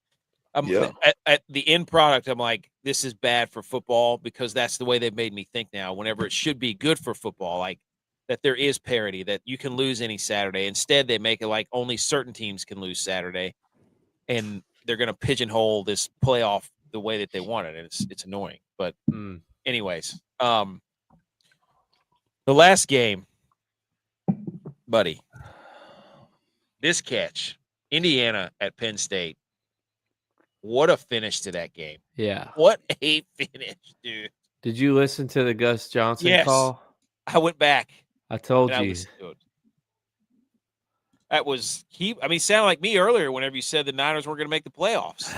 Speaker 1: at the end product, I'm like, this is bad for football because that's the way they've made me think now. Whenever it should be good for football, like that there is parity, that you can lose any Saturday. Instead, they make it like only certain teams can lose Saturday, and they're going to pigeonhole this playoff the way that they want it, and it's annoying. But anyways, the last game, buddy, this catch, Indiana at Penn State. What a finish to that game.
Speaker 2: Yeah.
Speaker 1: What a finish, dude.
Speaker 2: Did you listen to the Gus Johnson call?
Speaker 1: I went back.
Speaker 2: I told you.
Speaker 1: That was sounded like me earlier whenever you said the Niners weren't going to make the playoffs.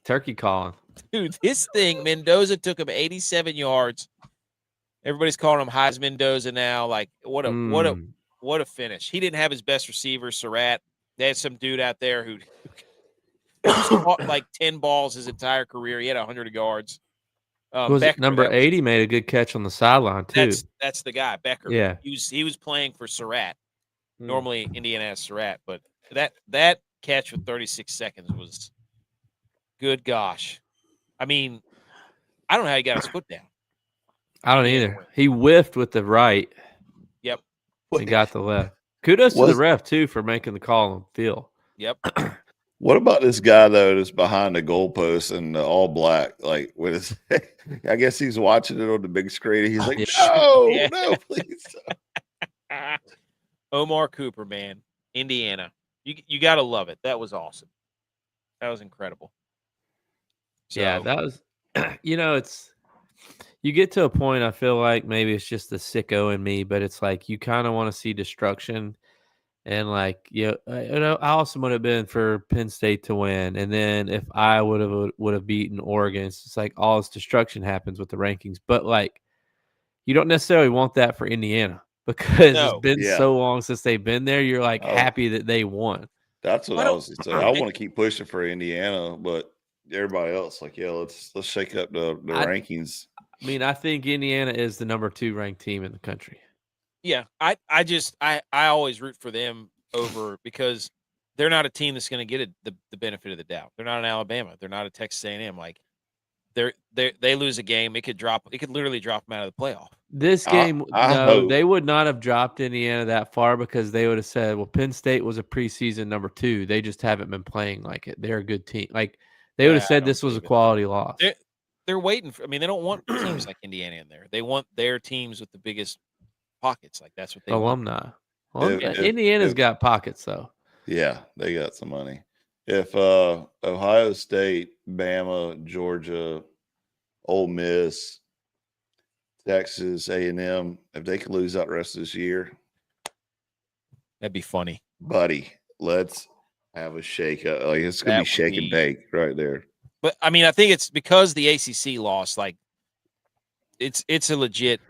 Speaker 2: Turkey calling.
Speaker 1: Dude, this thing, Mendoza took him 87 yards. Everybody's calling him Heisman Mendoza now. Like, what a finish. He didn't have his best receiver, Surratt. They had some dude out there who caught like 10 balls his entire career. He had 100 yards.
Speaker 2: Becker, number 80 made a good catch on the sideline too.
Speaker 1: That's the guy, Becker.
Speaker 2: Yeah,
Speaker 1: he was playing for Surratt. Normally Indiana has Surratt, but that catch with 36 seconds was good. Gosh, I mean, I don't know how he got his foot down.
Speaker 2: I don't either. He whiffed with the right.
Speaker 1: Yep.
Speaker 2: He got the left. Kudos to the ref too for making the call on field.
Speaker 1: Yep.
Speaker 3: What about this guy though that's behind the goalpost and the all black? Like, what is? I guess he's watching it on the big screen. And he's like, no, please.
Speaker 1: Omar Cooper, man, Indiana. You got to love it. That was awesome. That was incredible.
Speaker 2: So, yeah, that was. It's you get to a point. I feel like maybe it's just the sicko in me, but it's like you kind of want to see destruction. And like, I also would have been for Penn State to win. And then if I would have beaten Oregon, it's like all this destruction happens with the rankings. But like, you don't necessarily want that for Indiana because it's been so long since they've been there. You're like happy that they won.
Speaker 3: That's what I was saying. I want to keep pushing for Indiana, but everybody else, like, let's shake up the rankings.
Speaker 2: I mean, I think Indiana is the number 2 ranked team in the country.
Speaker 1: Yeah, I always root for them over because they're not a team that's going to get the benefit of the doubt. They're not an Alabama. They're not a Texas A&M. Like they lose a game, it could literally drop them out of the playoff.
Speaker 2: This game, they would not have dropped Indiana that far because they would have said, well, Penn State was a preseason number 2. They just haven't been playing like it. They're a good team. Like they would have said this was a quality loss.
Speaker 1: They're waiting for. I mean, they don't want teams like Indiana in there. They want their teams with the biggest pockets. Like that's what they
Speaker 2: want. Indiana's got pockets though.
Speaker 3: Yeah, they got some money. If Ohio State, Bama, Georgia, Ole Miss, Texas A&M, if they could lose out the rest of this year,
Speaker 1: that'd be funny,
Speaker 3: buddy. Let's have a shake up. Like it's gonna be shake and bake right there.
Speaker 1: But I mean, I think it's because the ACC lost. Like it's a legit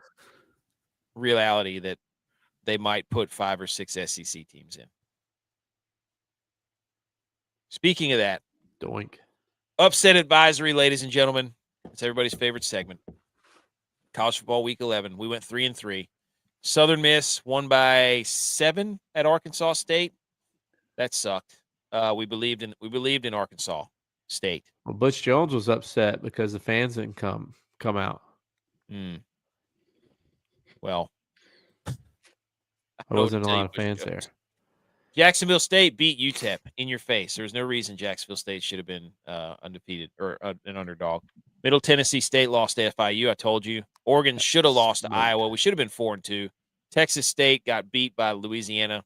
Speaker 1: reality that they might put 5 or 6 SEC teams in. Speaking of that,
Speaker 2: doink.
Speaker 1: Upset advisory, ladies and gentlemen. It's everybody's favorite segment. College football week 11. We went 3-3. Southern Miss won by 7 at Arkansas State. That sucked. We believed in Arkansas State.
Speaker 2: Well, Butch Jones was upset because the fans didn't come out.
Speaker 1: Well,
Speaker 2: there wasn't a lot of fans there.
Speaker 1: Jacksonville State beat UTEP in your face. There's no reason Jacksonville State should have been undefeated or an underdog. Middle Tennessee State lost to FIU. I told you. Oregon should have lost to Iowa. We should have been 4-2. Texas State got beat by Louisiana.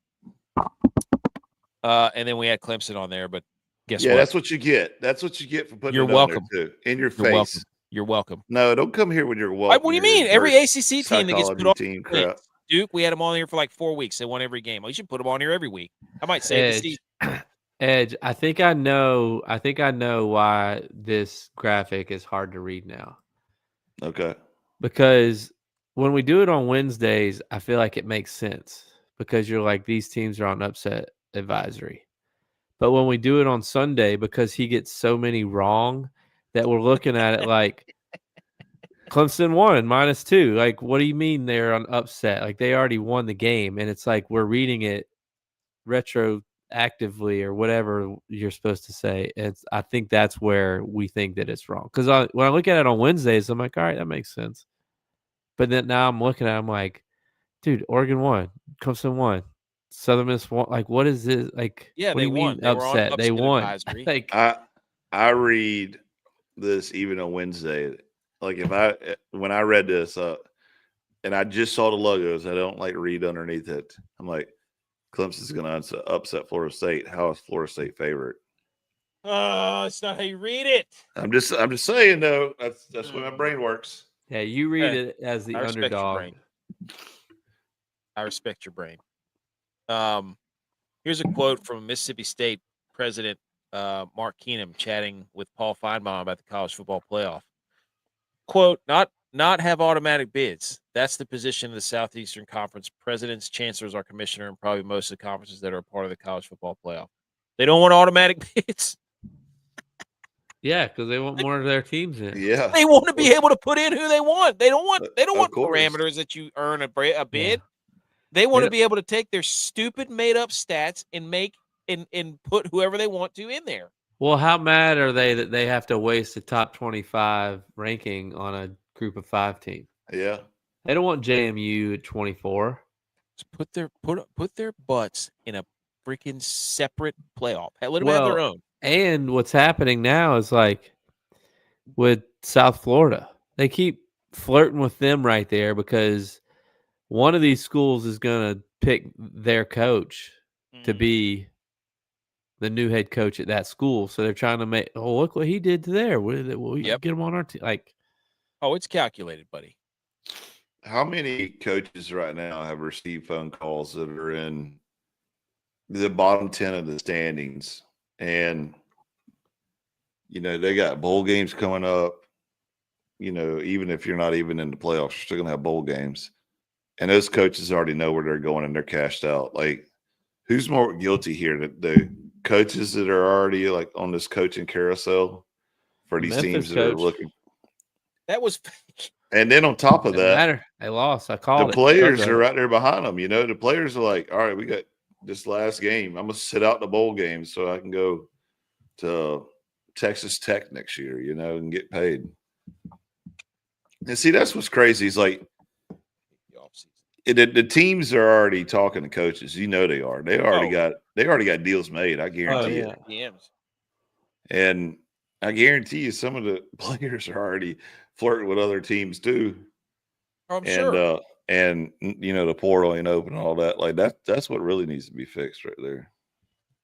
Speaker 1: And then we had Clemson on there, but guess what?
Speaker 3: Yeah, that's what you get. That's what you get for putting it on there too. In your face.
Speaker 1: Welcome. You're welcome.
Speaker 3: No, don't come here when you're welcome.
Speaker 1: What do you mean? Every ACC team that gets put on
Speaker 3: team crap.
Speaker 1: Duke, we had them on here for like 4 weeks. They won every game. Well, you should put them on here every week. I might say
Speaker 2: Edge, I think I know why this graphic is hard to read now.
Speaker 3: Okay.
Speaker 2: Because when we do it on Wednesdays, I feel like it makes sense because you're like, these teams are on upset advisory. But when we do it on Sunday, because he gets so many wrong that we're looking at it like Clemson won -2. Like, what do you mean they're on upset? Like, they already won the game. And it's like we're reading it retroactively or whatever you're supposed to say. I think that's where we think that it's wrong. Because when I look at it on Wednesdays, I'm like, all right, that makes sense. But then now I'm looking at it, I'm like, dude, Oregon won, Clemson won, Southern Miss won. Like, what is this? Like,
Speaker 1: Yeah,
Speaker 2: what
Speaker 1: they
Speaker 2: do you
Speaker 1: won.
Speaker 2: mean
Speaker 1: They were on
Speaker 2: upset? They
Speaker 1: upset
Speaker 2: won.
Speaker 1: advisory.
Speaker 2: Like,
Speaker 3: I read this even on Wednesday. Like when I read this, and I just saw the logos, I don't like read underneath it. I'm like, Clemson's going to upset Florida State. How is Florida State favorite?
Speaker 1: Oh, it's not how you read it.
Speaker 3: I'm just saying though. That's the way my brain works.
Speaker 2: yeah, you read it as the underdog.
Speaker 1: I respect your brain. Here's a quote from Mississippi State President Mark Keenum chatting with Paul Feinbaum about the college football playoff. Quote, not have automatic bids. That's the position of the Southeastern Conference. Presidents, chancellors, our commissioner, and probably most of the conferences that are a part of the college football playoff. They don't want automatic bids.
Speaker 2: Yeah, because they want more of their teams in.
Speaker 3: Yeah,
Speaker 1: they want to be able to put in who they want. They don't want
Speaker 3: course.
Speaker 1: parameters that you earn a bid. Yeah. They want to be able to take their stupid made up stats and make and put whoever they want to in there.
Speaker 2: Well, how mad are they that they have to waste a top 25 ranking on a group of 5 team?
Speaker 3: Yeah.
Speaker 2: They don't want JMU at 24.
Speaker 1: Just put their butts in a freaking separate playoff. Let them have their own.
Speaker 2: And what's happening now is like with South Florida, they keep flirting with them right there because one of these schools is going to pick their coach to be the new head coach at that school. So they're trying to make, look what he did to there. We'll get him on our team. Like,
Speaker 1: it's calculated, buddy.
Speaker 3: How many coaches right now have received phone calls that are in the bottom 10 of the standings? And, they got bowl games coming up. Even if you're not even in the playoffs, you're still going to have bowl games. And those coaches already know where they're going and they're cashed out. Like, who's more guilty here? The coaches that are already like on this coaching carousel for these teams that are looking.
Speaker 1: That was fake.
Speaker 3: And then on top of that,
Speaker 2: they lost. I called
Speaker 3: the players are right there behind them. The players are like, all right, we got this last game. I'm going to sit out the bowl game so I can go to Texas Tech next year, and get paid. And see, that's what's crazy. It's like the teams are already talking to coaches. They are. They already got deals made. I guarantee it. And I guarantee you, some of the players are already flirting with other teams too.
Speaker 1: I'm sure.
Speaker 3: And the portal ain't open and all that. Like that's what really needs to be fixed right there.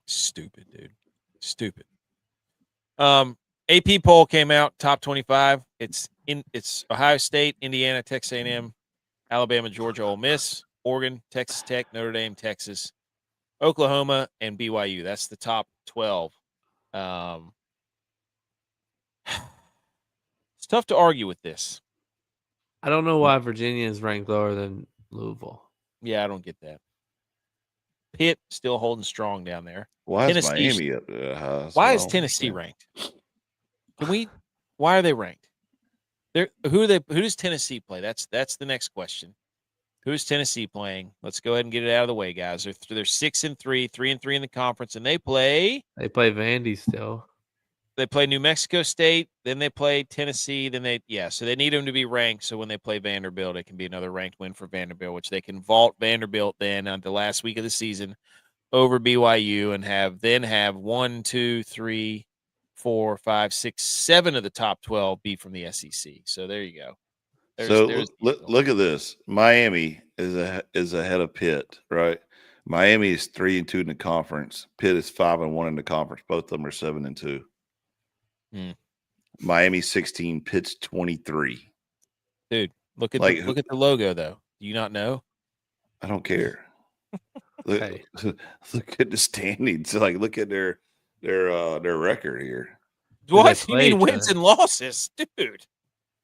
Speaker 1: Stupid, dude. Stupid. AP poll came out, top 25. It's Ohio State, Indiana, Texas A&M, Alabama, Georgia, Ole Miss, Oregon, Texas Tech, Notre Dame, Texas, Oklahoma, and BYU. That's the top 12. It's tough to argue with this.
Speaker 2: I don't know why Virginia is ranked lower than Louisville.
Speaker 1: Yeah, I don't get that. Pitt still holding strong down there.
Speaker 3: Why is Miami up there?
Speaker 1: Why is Tennessee ranked? Why are they ranked? Who does Tennessee play? That's the next question. Who's Tennessee playing? Let's go ahead and get it out of the way, guys. They're 6-3, 3-3 in the conference, and they play
Speaker 2: Vandy still.
Speaker 1: They play New Mexico State, then they play Tennessee, so they need them to be ranked. So when they play Vanderbilt, it can be another ranked win for Vanderbilt, which they can vault Vanderbilt then on the last week of the season over BYU and have 1, 2, 3, 4, 5, 6, 7 of the top 12 be from the SEC. So there you go.
Speaker 3: Look at this. Miami is ahead of Pitt, right? Miami is 3-2 in the conference. Pitt is 5-1 in the conference. Both of them are 7-2. Miami 16, Pitt's 23.
Speaker 1: Dude, look at the logo though. Do you not know?
Speaker 3: I don't care. Look at the standings. Look at their record here.
Speaker 1: What do you mean wins and losses, dude?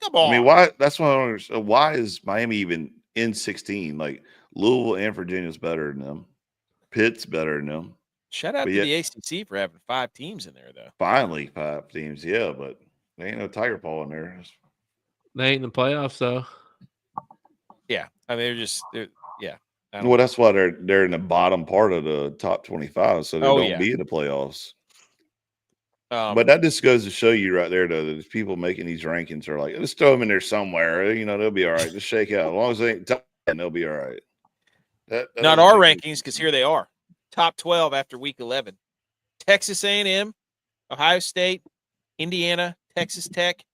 Speaker 1: Come on.
Speaker 3: I mean, why? That's why I don't understand. Why is Miami even in 16? Like Louisville and Virginia's better than them. Pitt's better than them.
Speaker 1: Shout out to the ACC for having 5 teams in there, though.
Speaker 3: Finally, 5 teams, yeah, but there ain't no Tiger Paw in there.
Speaker 2: They ain't in the playoffs, though.
Speaker 1: Yeah, I mean they're yeah.
Speaker 3: Well, that's why they're in the bottom part of the top 25, so they don't be in the playoffs. But that just goes to show you right there, though, that the people making these rankings are like, let's throw them in there somewhere. They'll be all right. Just shake out. As long as they ain't top 10, they'll be all right. That
Speaker 1: not our rankings, because here they are. Top 12 after week 11. Texas A&M, Ohio State, Indiana, Texas Tech,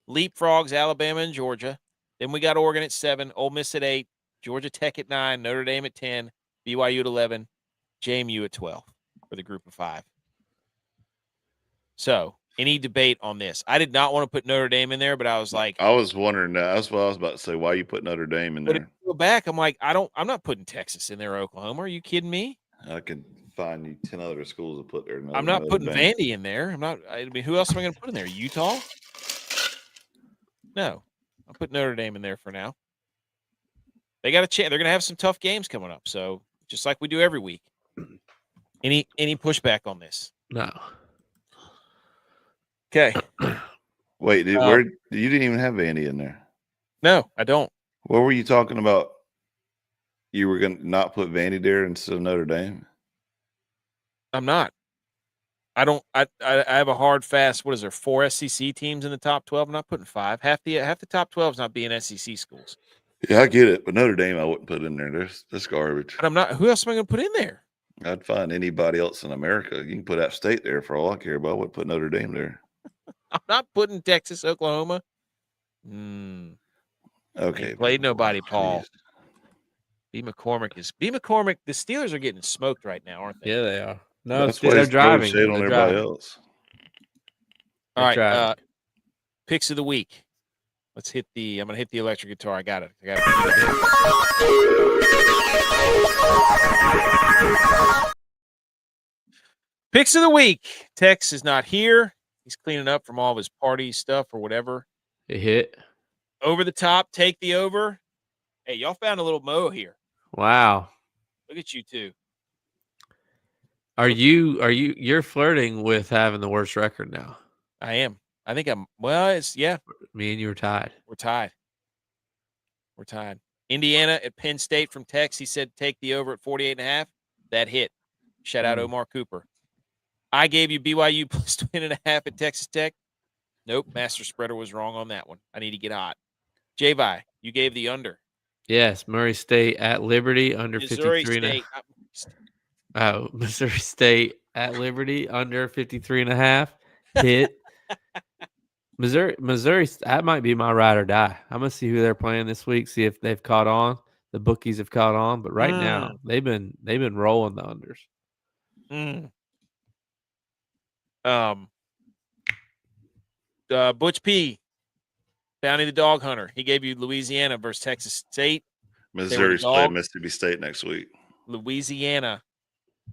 Speaker 1: leapfrogs, Alabama and Georgia. Then we got Oregon at 7, Ole Miss at 8, Georgia Tech at 9, Notre Dame at 10, BYU at 11, JMU at 12 for the group of 5. So, any debate on this? I did not want to put Notre Dame in there, but I was like,
Speaker 3: I was wondering that. That's what I was about to say. Why you put Notre Dame in there?
Speaker 1: But if you go back, I'm like, I'm not putting Texas in there, Oklahoma. Are you kidding me?
Speaker 3: I could find you 10 other schools to put there.
Speaker 1: I'm not putting Vandy in there. I mean, who else am I going to put in there? Utah? No, I'll put Notre Dame in there for now. They got a chance. They're going to have some tough games coming up. So just like we do every week. Any pushback on this?
Speaker 2: No.
Speaker 1: Okay.
Speaker 3: Wait, you didn't even have Vandy in there?
Speaker 1: No, I don't.
Speaker 3: What were you talking about? You were going to not put Vandy there instead of Notre Dame?
Speaker 1: I'm not. I don't. I have a hard fast. What is there? 4 SEC teams in the top 12. I'm not putting 5. Half the top 12 is not being SEC schools.
Speaker 3: Yeah, I get it, but Notre Dame I wouldn't put in there. That's garbage.
Speaker 1: But I'm not. Who else am I going to put in there?
Speaker 3: I'd find anybody else in America. You can put App State there for all I care about. I wouldn't put Notre Dame there.
Speaker 1: I'm not putting Texas, Oklahoma.
Speaker 3: Okay.
Speaker 1: Ain't played nobody, Paul. B. McCormick. The Steelers are getting smoked right now, aren't they?
Speaker 2: Yeah, they are. No,
Speaker 3: that's why
Speaker 2: they're driving.
Speaker 3: Shade on everybody else.
Speaker 1: All right. Picks of the week. I'm gonna hit the electric guitar. I got it. Picks of the week. Tex is not here. He's cleaning up from all of his party stuff or whatever.
Speaker 2: It hit.
Speaker 1: Over the top, take the over. Hey, y'all found a little mo here.
Speaker 2: Wow.
Speaker 1: Look at you two.
Speaker 2: You're flirting with having the worst record now?
Speaker 1: I am. I think yeah.
Speaker 2: Me and you are tied.
Speaker 1: We're tied. Indiana at Penn State from Tex. He said take the over at 48.5. That hit. Shout out Omar Cooper. I gave you BYU plus 20.5 at Texas Tech. Nope, Master Spreader was wrong on that one. I need to get hot. J-Vi, you gave the under.
Speaker 2: Yes, Murray State at Liberty under 53.5. Oh, Missouri State at Liberty under 53.5. Hit. Missouri, that might be my ride or die. I'm gonna see who they're playing this week. See if they've caught on. The bookies have caught on, but right now they've been rolling the unders.
Speaker 1: ButchP, Bounty the Dog Hunter. He gave you Louisiana versus Texas State.
Speaker 3: Missouri's playing Mississippi State next week.
Speaker 1: Louisiana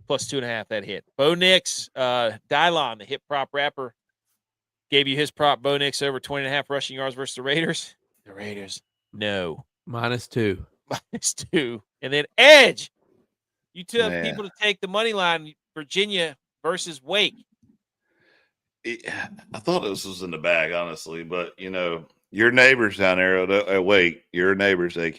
Speaker 1: plus 2.5. That hit. Bo Nix, DYLON, the hip prop rapper, gave you his prop. Bo Nix over 20.5 rushing yards versus the Raiders. The Raiders, no.
Speaker 2: -2.
Speaker 1: -2. And then Edge, you tell people to take the money line, Virginia versus Wake.
Speaker 3: I thought this was in the bag, honestly, but your neighbors down there at Wake, your neighbors, AK,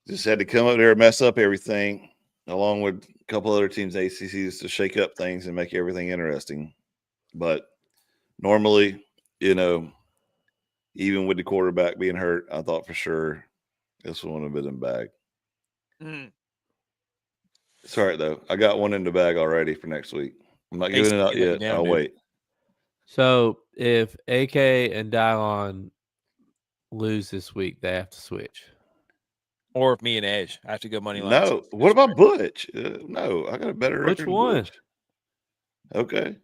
Speaker 3: just had to come up there and mess up everything, along with a couple other teams, ACCs, to shake up things and make everything interesting. But normally, even with the quarterback being hurt, I thought for sure this one would have been in the bag. It's all right, though. I got one in the bag already for next week. I'm not giving it out yet. I'll wait.
Speaker 2: So if AK and DYLON lose this week, they have to switch.
Speaker 1: Or if me and Edge, I have to go money line.
Speaker 3: No. What about Butch? No, I got a better record.
Speaker 2: Which one?
Speaker 3: Butch. Okay.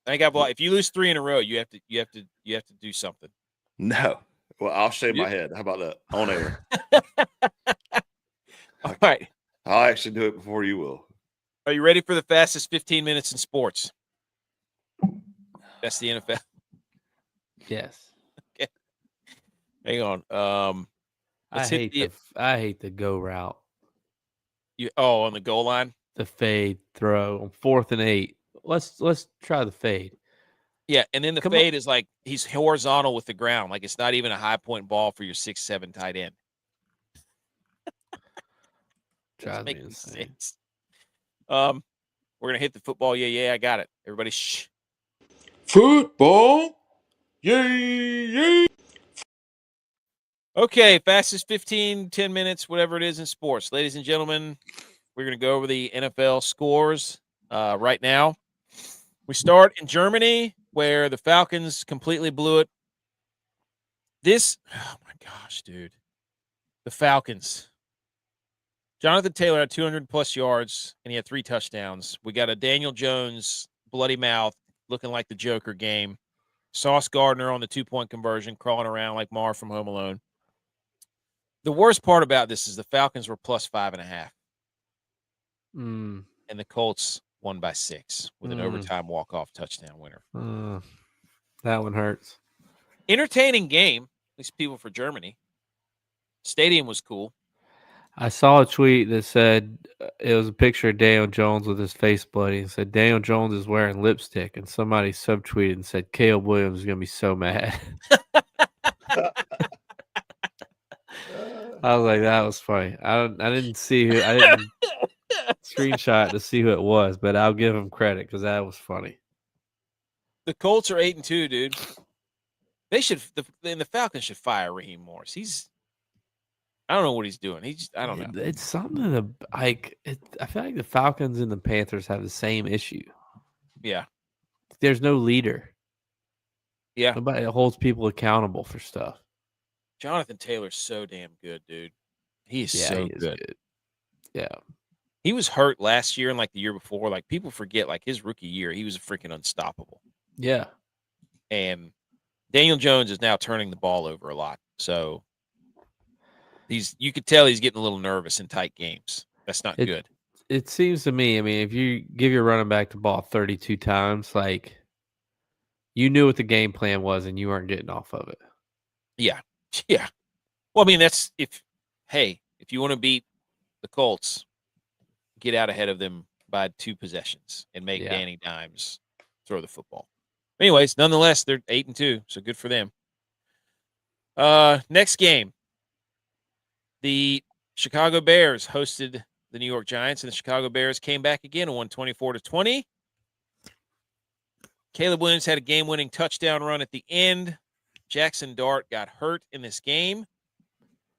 Speaker 1: I think if you lose 3 in a row, you have to do something.
Speaker 3: No. Well, I'll shave my head. How about that? On air.
Speaker 1: All right.
Speaker 3: I'll actually do it before you will.
Speaker 1: Are you ready for the fastest 15 minutes in sports? That's the NFL.
Speaker 2: Yes.
Speaker 1: Okay. Hang on.
Speaker 2: I hate the go route.
Speaker 1: On the goal line?
Speaker 2: The fade throw on 4th and 8. Let's try the fade.
Speaker 1: Yeah, and then the fade is like he's horizontal with the ground. Like it's not even a high point ball for your 6'7" tight end. Doesn't make any sense. We're gonna hit the football. Yeah, I got it. Everybody shh.
Speaker 4: Football. Yay.
Speaker 1: Okay, fastest 10 minutes, whatever it is in sports. Ladies and gentlemen, we're going to go over the NFL scores right now. We start in Germany, where the Falcons completely blew it. Oh my gosh, dude. The Falcons. Jonathan Taylor had 200-plus yards, and he had 3 touchdowns. We got a Daniel Jones bloody mouth looking like the Joker game. Sauce Gardner on the 2-point conversion, crawling around like Marv from Home Alone. The worst part about this is the Falcons were plus 5.5. And the Colts won by 6 with an overtime walk-off touchdown winner.
Speaker 2: That one hurts.
Speaker 1: Entertaining game, at least people for Germany. Stadium was cool.
Speaker 2: I saw a tweet that said it was a picture of Daniel Jones with his face bloody and said Daniel Jones is wearing lipstick, and somebody subtweeted and said Caleb Williams is going to be so mad. I was like, that was funny. I didn't see who. I didn't screenshot to see who it was, but I'll give him credit because that was funny.
Speaker 1: The Colts are 8-2, dude. They should. The Falcons should fire Raheem Morris. I don't know what he's doing. I don't know.
Speaker 2: It's something like I feel like the Falcons and the Panthers have the same issue.
Speaker 1: Yeah.
Speaker 2: There's no leader.
Speaker 1: Yeah.
Speaker 2: Nobody holds people accountable for stuff.
Speaker 1: Jonathan Taylor's so damn good, dude. He is so good.
Speaker 2: Yeah.
Speaker 1: He was hurt last year and like the year before. Like people forget, like his rookie year, he was freaking unstoppable.
Speaker 2: Yeah.
Speaker 1: And Daniel Jones is now turning the ball over a lot. So you could tell he's getting a little nervous in tight games. That's not good.
Speaker 2: It seems to me, I mean, if you give your running back the ball 32 times, like you knew what the game plan was and you weren't getting off of it.
Speaker 1: Yeah. Yeah. Well, I mean, that's if you want to beat the Colts, get out ahead of them by 2 possessions and make Danny Dimes throw the football. Anyways, nonetheless, they're 8-2, so good for them. Next game. The Chicago Bears hosted the New York Giants, and the Chicago Bears came back again and won 24-20. Caleb Williams had a game-winning touchdown run at the end. Jackson Dart got hurt in this game.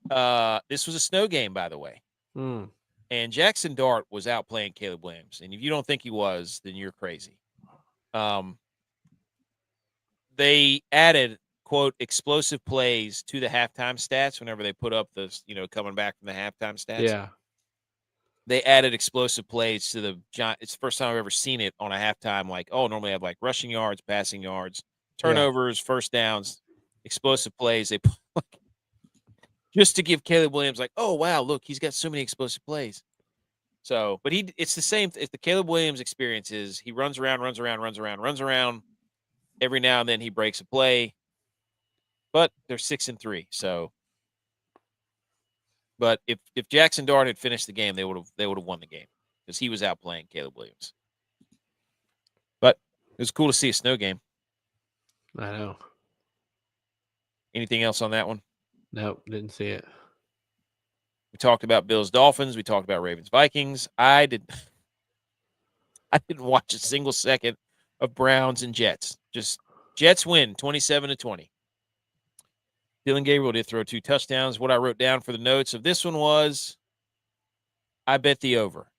Speaker 1: This was a snow game, by the way. And Jackson Dart was outplaying Caleb Williams. And if you don't think he was, then you're crazy. They added, quote, explosive plays to the halftime stats whenever they put up the, coming back from the halftime stats.
Speaker 2: Yeah.
Speaker 1: They added explosive plays to the Giants. It's the first time I've ever seen it on a halftime. Like, normally I have like rushing yards, passing yards, turnovers, first downs, explosive plays. They put just to give Caleb Williams like, oh, wow, look, he's got so many explosive plays. So, but it's the same. If the Caleb Williams experience is he runs around. Every now and then he breaks a play. But they're 6-3. So, but if Jackson Dart had finished the game, they would have won the game because he was outplaying Caleb Williams. But it was cool to see a snow game.
Speaker 2: I know.
Speaker 1: Anything else on that one?
Speaker 2: Nope, didn't see it.
Speaker 1: We talked about Bills Dolphins. We talked about Ravens Vikings. I didn't watch a single second of Browns and Jets. Just Jets win 27-20. Dylan Gabriel did throw 2 touchdowns. What I wrote down for the notes of this one was, I bet the over.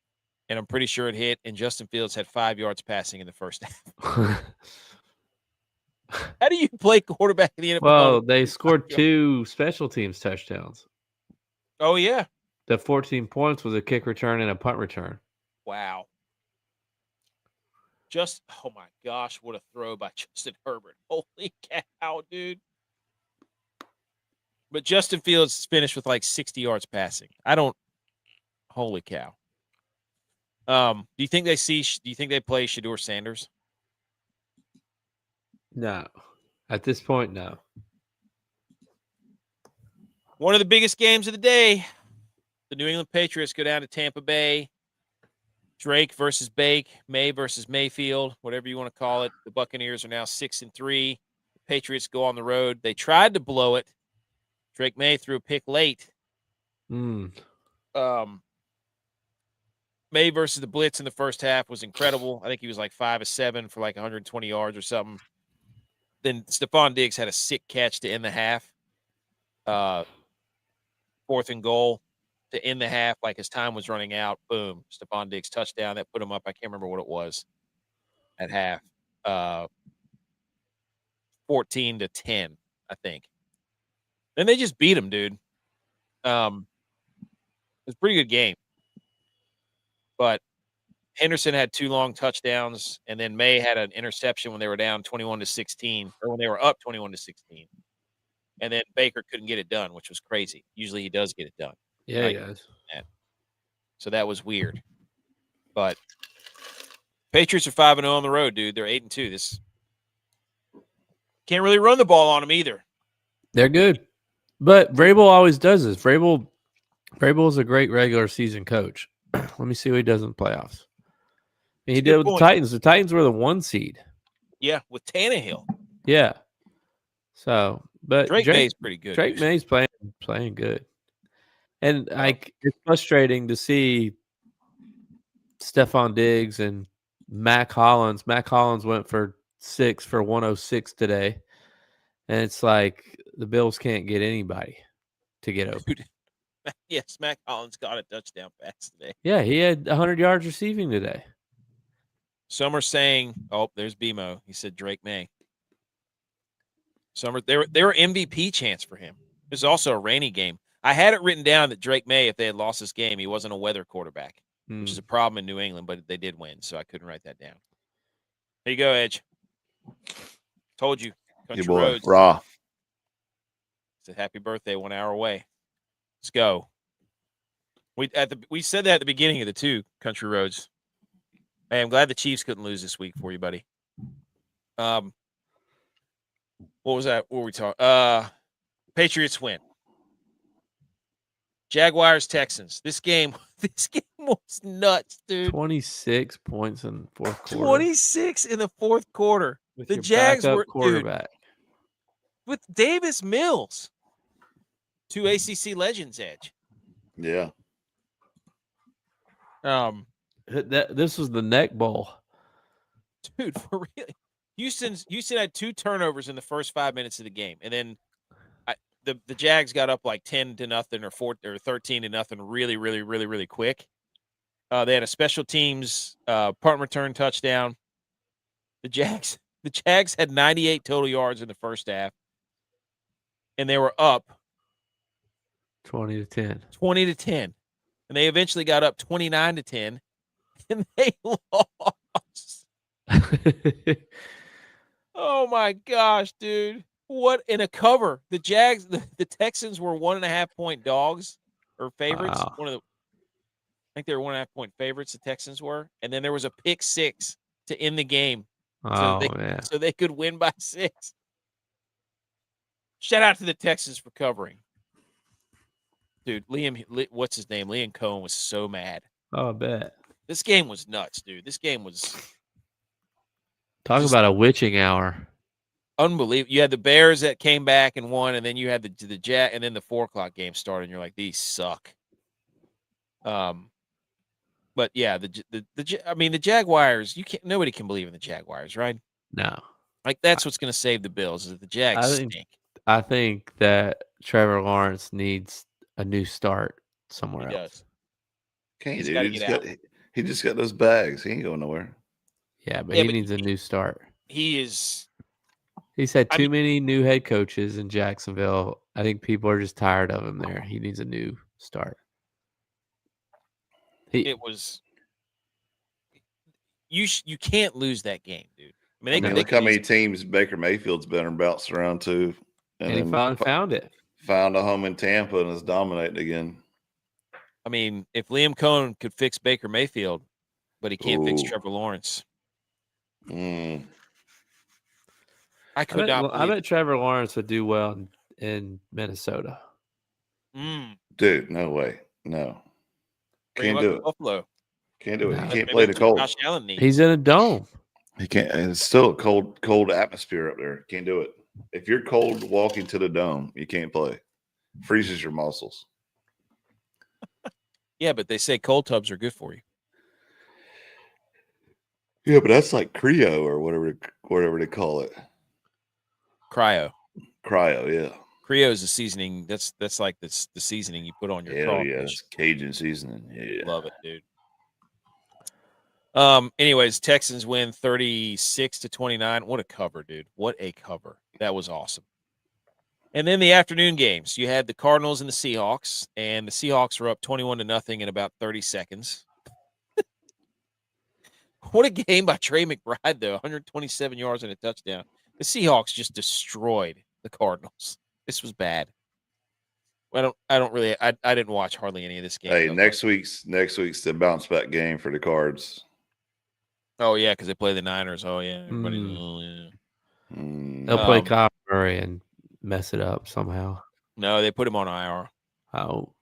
Speaker 1: And I'm pretty sure it hit. And Justin Fields had 5 yards passing in the first half. How do you play quarterback in the NFL?
Speaker 2: Well, they scored 2 special teams touchdowns.
Speaker 1: Oh, yeah.
Speaker 2: The 14 points was a kick return and a punt return.
Speaker 1: Wow. Oh my gosh, what a throw by Justin Herbert. Holy cow, dude. But Justin Fields finished with like 60 yards passing. Holy cow. Do you think they play Shedeur Sanders?
Speaker 2: No. At this point, no.
Speaker 1: One of the biggest games of the day. the New England Patriots go down to Tampa Bay. Drake versus Bake, May versus Mayfield, whatever you want to call it. The Buccaneers are now 6-3. The Patriots go on the road. They tried to blow it. Drake May threw a pick late. May versus the Blitz in the first half was incredible. I think he was like 5 of 7 for like 120 yards or something. Then Stephon Diggs had a sick catch to end the half. 4th and goal to end the half, like his time was running out. Boom, Stephon Diggs touchdown. That put him up. I can't remember what it was at half. 14-10, I think. Then they just beat him, dude. It was a pretty good game. But Henderson had 2 long touchdowns, and then May had an interception when they were down 21-16, or when they were up 21-16. And then Baker couldn't get it done, which was crazy. Usually he does get it done.
Speaker 2: Yeah, he does.
Speaker 1: So that was weird. But Patriots are 5-0 on the road, dude. They're 8-2. This can't really run the ball on them either.
Speaker 2: They're good. But Vrabel always does this. Vrabel is a great regular season coach. Let me see what he does in the playoffs. And he did with the Titans. The Titans were the 1 seed.
Speaker 1: Yeah, with Tannehill.
Speaker 2: Yeah. So, but
Speaker 1: Drake May's pretty good.
Speaker 2: Drake May's playing good. And it's frustrating to see Stephon Diggs and Mac Hollins. Mac Hollins went for 6 for 106 today. And it's like the Bills can't get anybody to get open.
Speaker 1: Dude. Yes, Mac Hollins got a touchdown pass today.
Speaker 2: Yeah, he had 100 yards receiving today.
Speaker 1: Some are saying, oh, there's BMO. He said Drake May. Some are, they were MVP chance for him. It was also a rainy game. I had it written down that Drake May, if they had lost this game, he wasn't a weather quarterback, which is a problem in New England, but they did win, so I couldn't write that down. Here you go, Edge. Told you. Country Roads.
Speaker 3: Raw.
Speaker 1: It's a happy birthday 1 hour away. Let's go. We said that at the beginning of the 2 Country Roads. Hey, I'm glad the Chiefs couldn't lose this week for you, buddy. What was that? What were we talking? Patriots win. Jaguars Texans. This game was nuts, dude.
Speaker 2: 26 points in the fourth quarter.
Speaker 1: 26 in the fourth quarter.
Speaker 2: With
Speaker 1: the Jags were
Speaker 2: quarterback.
Speaker 1: Dude, with Davis Mills. 2 ACC legends, Edge.
Speaker 3: Yeah.
Speaker 2: This was the neck bowl.
Speaker 1: Dude, for real. Houston had 2 turnovers in the first 5 minutes of the game, and then the Jags got up like 10-0 or 13-0 really, really, really, really quick. They had a special teams punt return touchdown. The Jags had 98 total yards in the first half, and they were up
Speaker 2: 20-10.
Speaker 1: 20-10, and they eventually got up 29-10, and they lost. Oh my gosh, dude. What in a cover. The Jags, the Texans were 1.5 point dogs or favorites.
Speaker 2: Wow.
Speaker 1: I think they were 1.5 point favorites, the Texans were. And then there was a pick 6 to end the game. So they could win by 6. Shout out to the Texans for covering. Dude, what's his name? Liam Cohen was so mad.
Speaker 2: Oh, I bet.
Speaker 1: This game was nuts, dude. This game was
Speaker 2: Talk about a witching hour.
Speaker 1: Unbelievable. You had the Bears that came back and won, and then you had the Jack, and then the 4 o'clock game started, and you're like, these suck. But yeah, the Jaguars. Nobody can believe in the Jaguars, right?
Speaker 2: No.
Speaker 1: Like that's what's going to save the Bills is that the Jags stink.
Speaker 2: I think that Trevor Lawrence needs a new start somewhere else.
Speaker 3: Okay, dude. He just got those bags. He ain't going nowhere.
Speaker 2: Yeah, but he needs a new start.
Speaker 1: He's
Speaker 2: had too many new head coaches in Jacksonville. I think people are just tired of him there. He needs a new start.
Speaker 1: You can't lose that game, dude. I mean,
Speaker 3: look how many teams Baker Mayfield's been bounced around to.
Speaker 2: And he finally found it.
Speaker 3: Found a home in Tampa and is dominating again.
Speaker 1: I mean, if Liam Cohen could fix Baker Mayfield, but he can't fix Trevor Lawrence.
Speaker 2: I bet Trevor Lawrence would do well in Minnesota.
Speaker 3: Dude, no way. No.
Speaker 1: Bring
Speaker 3: Can't
Speaker 1: him
Speaker 3: do
Speaker 1: up
Speaker 3: it.
Speaker 1: to Buffalo.
Speaker 3: Can't do it.
Speaker 2: Nah.
Speaker 3: He can't
Speaker 1: Maybe
Speaker 3: play
Speaker 1: that's
Speaker 3: the
Speaker 1: what
Speaker 3: cold.
Speaker 1: Josh Allen needs.
Speaker 2: He's in a dome.
Speaker 3: He can't. And it's still a cold atmosphere up there. Can't do it. If you're cold walking to the dome, you can't play. Freezes your muscles.
Speaker 1: Yeah, but they say cold tubs are good for you.
Speaker 3: Yeah, but that's like cryo or whatever they call it.
Speaker 1: Cryo.
Speaker 3: Cryo, yeah.
Speaker 1: Cryo is the seasoning. That's like the seasoning you put on your crawfish.
Speaker 3: Yeah, it's Cajun seasoning. Yeah.
Speaker 1: Love it, dude. Anyways, Texans win 36-29. What a cover, dude. What a cover. That was awesome. And then the afternoon games. You had the Cardinals and the Seahawks, and the Seahawks were up 21-0 in about 30 seconds. What a game by Trey McBride, though. 127 yards and a touchdown. The Seahawks just destroyed the Cardinals. This was bad. I didn't watch hardly any of this game.
Speaker 3: Hey, next week's the bounce back game for the Cards.
Speaker 1: Oh yeah, because they play the Niners. Oh yeah, everybody's. Oh, yeah.
Speaker 2: They'll play Kyle Murray and mess it up somehow.
Speaker 1: No, they put him on IR.
Speaker 2: Oh.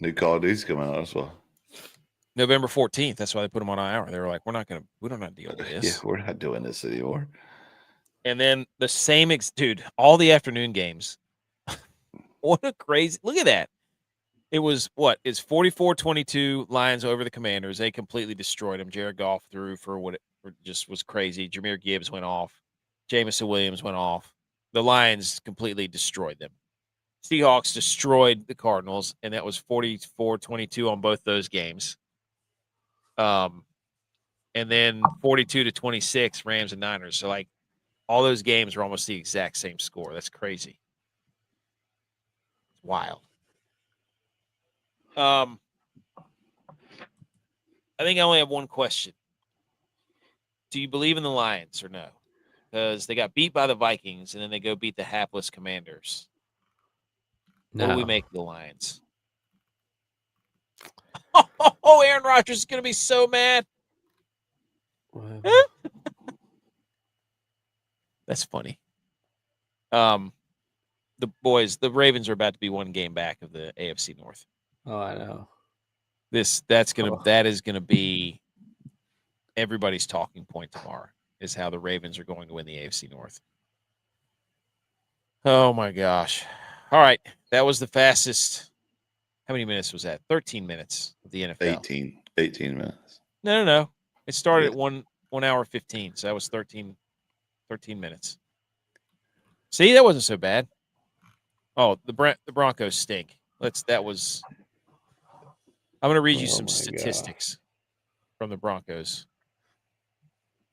Speaker 3: New Call of Duty's coming out as well.
Speaker 1: November 14th. That's why they put him on IR. They were like, we don't have to deal with this.
Speaker 3: Yeah, we're not doing this anymore.
Speaker 1: And then the same dude, all the afternoon games. What a crazy look at that. It was what is 44-22 Lions over the Commanders. They completely destroyed them. Jared Goff threw for what it just was crazy. Jahmyr Gibbs went off. Jamison Williams went off. The Lions completely destroyed them. Seahawks destroyed the Cardinals, and that was 44-22 on both those games. And then 42-26 Rams and Niners. So like all those games were almost the exact same score. That's crazy. It's wild. I think I only have one question. Do you believe in the Lions or no? Because they got beat by the Vikings and then they go beat the hapless Commanders.
Speaker 2: No.
Speaker 1: What do we make of the Lions? Oh, Aaron Rodgers is going to be so mad. That's funny. The Ravens are about to be one game back of the AFC North.
Speaker 2: Oh, I know.
Speaker 1: That is gonna be everybody's talking point tomorrow is how the Ravens are going to win the AFC North. Oh my gosh. All right. That was the fastest. How many minutes was that? 13 minutes of the NFL.
Speaker 3: 18 minutes.
Speaker 1: No. It started at 1 hour 15. So that was 13 minutes. See, that wasn't so bad. Oh, the Broncos stink. I'm going to read you some statistics from the Broncos.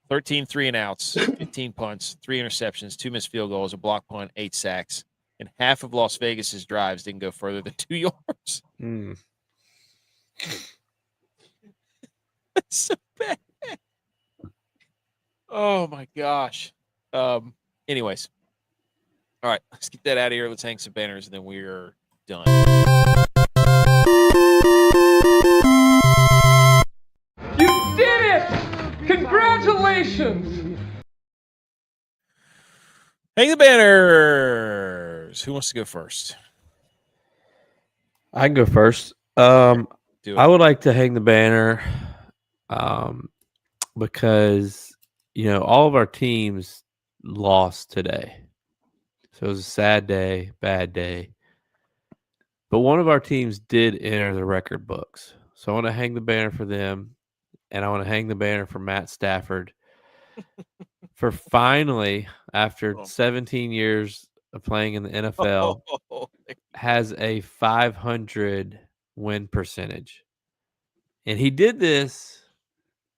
Speaker 1: 13 3-and-outs, 15 punts, 3 interceptions, 2 missed field goals, a block punt, 8 sacks, and half of Las Vegas's drives didn't go further than 2 yards. That's so bad. Oh my gosh. Anyways. All right, let's get that out of here. Let's hang some banners, and then we're done.
Speaker 5: You did it! Congratulations!
Speaker 1: Hang the banners. Who wants to go first?
Speaker 2: I can go first. I would like to hang the banner because, all of our teams lost today. So it was a sad day, bad day. But one of our teams did enter the record books. So I want to hang the banner for them. And I want to hang the banner for Matt Stafford for finally, after 17 years of playing in the NFL, has a 500 win percentage. And he did this